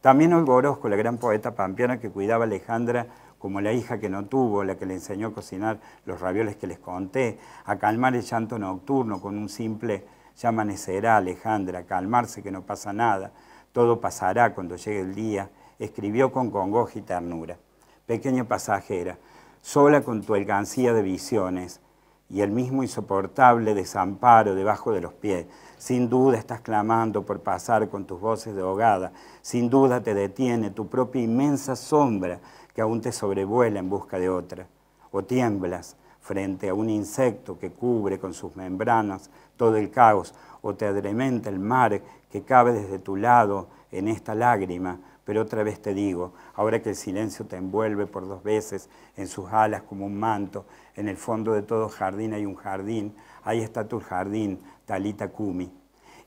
[SPEAKER 1] También Olga Orozco, la gran poeta pampeana que cuidaba a Alejandra como la hija que no tuvo, la que le enseñó a cocinar los ravioles que les conté, a calmar el llanto nocturno con un simple ya amanecerá, Alejandra, calmarse que no pasa nada, todo pasará cuando llegue el día, escribió con congoja y ternura. Pequeña pasajera, sola con tu alcancía de visiones y el mismo insoportable desamparo debajo de los pies. Sin duda estás clamando por pasar con tus voces de ahogada, sin duda te detiene tu propia inmensa sombra que aún te sobrevuela en busca de otra. O tiemblas frente a un insecto que cubre con sus membranas todo el caos, o te adrementa el mar que cabe desde tu lado en esta lágrima. Pero otra vez te digo, ahora que el silencio te envuelve por 2 veces en sus alas como un manto, en el fondo de todo jardín hay un jardín, ahí está tu jardín, Talita Kumi.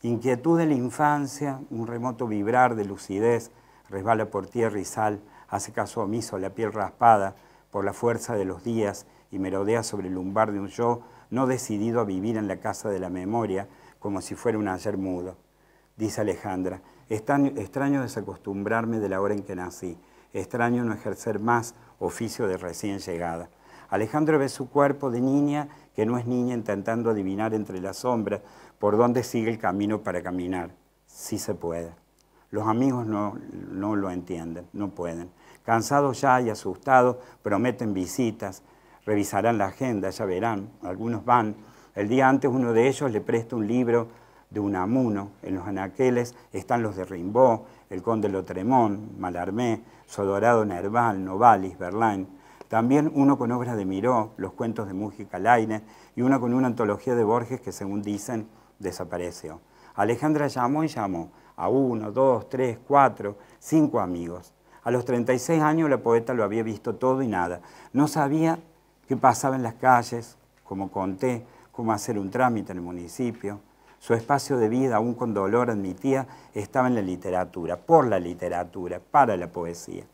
[SPEAKER 1] Inquietud de la infancia, un remoto vibrar de lucidez, resbala por tierra y sal, hace caso omiso a la piel raspada por la fuerza de los días y merodea sobre el lumbar de un yo no decidido a vivir en la casa de la memoria como si fuera un ayer mudo. Dice Alejandra, extraño desacostumbrarme de la hora en que nací, extraño no ejercer más oficio de recién llegada. Alejandra ve su cuerpo de niña, que no es niña, intentando adivinar entre las sombras por dónde sigue el camino para caminar. Sí se puede. Los amigos no lo entienden, no pueden. Cansados ya y asustados, prometen visitas, revisarán la agenda, ya verán, algunos van. El día antes uno de ellos le presta un libro de Unamuno, en los anaqueles están los de Rimbaud, el conde Lautréamont, Mallarmé, Sodorado, Nerval, Novalis, Verlaine. También uno con obras de Miró, los cuentos de Múgica Lainez, y uno con una antología de Borges que, según dicen, desapareció. Alejandra llamó y llamó a 1, 2, 3, 4, 5 amigos. A los 36 años la poeta lo había visto todo y nada. No sabía qué pasaba en las calles, como conté, cómo hacer un trámite en el municipio. Su espacio de vida, aún con dolor, admitía, estaba en la literatura, por la literatura, para la poesía.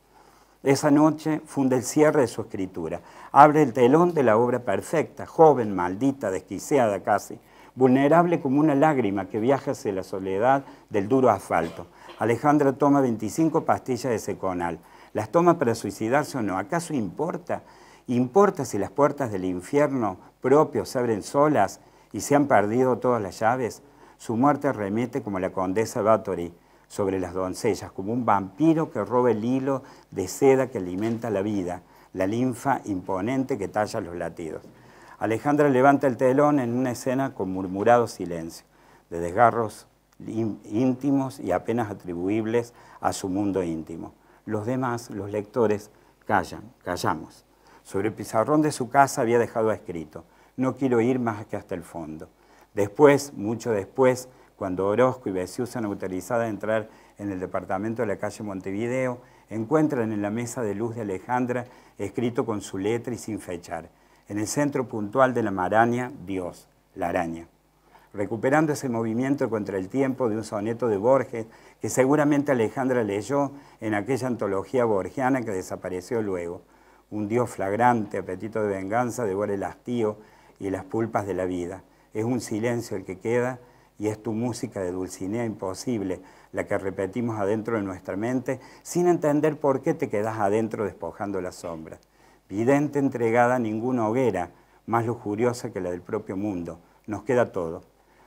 [SPEAKER 1] Esa noche funda el cierre de su escritura. Abre el telón de la obra perfecta, joven, maldita, desquiciada casi, vulnerable como una lágrima que viaja hacia la soledad del duro asfalto. Alejandra toma 25 pastillas de Seconal. ¿Las toma para suicidarse o no? ¿Acaso importa? ¿Importa si las puertas del infierno propio se abren solas y se han perdido todas las llaves? Su muerte remite como la condesa Bathory sobre las doncellas, como un vampiro que roba el hilo de seda que alimenta la vida, la linfa imponente que talla los latidos. Alejandra levanta el telón en una escena con murmurado silencio, de desgarros íntimos y apenas atribuibles a su mundo íntimo. Los demás, los lectores, callamos. Sobre el pizarrón de su casa había dejado escrito: no quiero ir más que hasta el fondo. Después, mucho después, cuando Orozco y Bessiú son autorizados a entrar en el departamento de la calle Montevideo, encuentran en la mesa de luz de Alejandra, escrito con su letra y sin fechar, en el centro puntual de la maraña, Dios, la araña. Recuperando ese movimiento contra el tiempo de un soneto de Borges, que seguramente Alejandra leyó en aquella antología borgiana que desapareció luego. Un Dios flagrante, apetito de venganza, devora el hastío y las pulpas de la vida. Es un silencio el que queda y es tu música de Dulcinea imposible, la que repetimos adentro de nuestra mente, sin entender por qué te quedas adentro despojando las sombras. Vidente entregada a ninguna hoguera, más lujuriosa que la del propio mundo. Nos queda todo.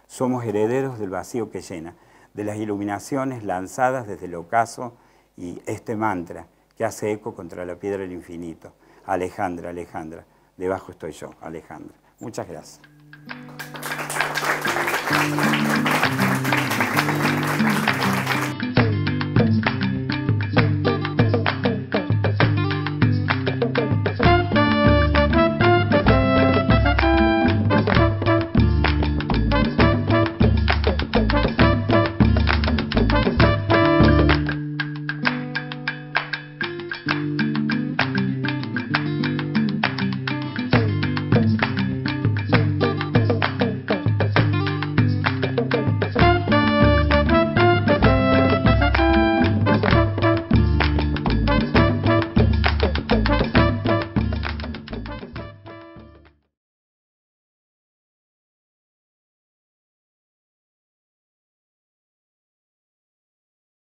[SPEAKER 1] Somos herederos del vacío que llena, de las iluminaciones lanzadas desde el ocaso y este mantra que hace eco contra la piedra del infinito. Alejandra, Alejandra, debajo estoy yo, Alejandra. Muchas gracias.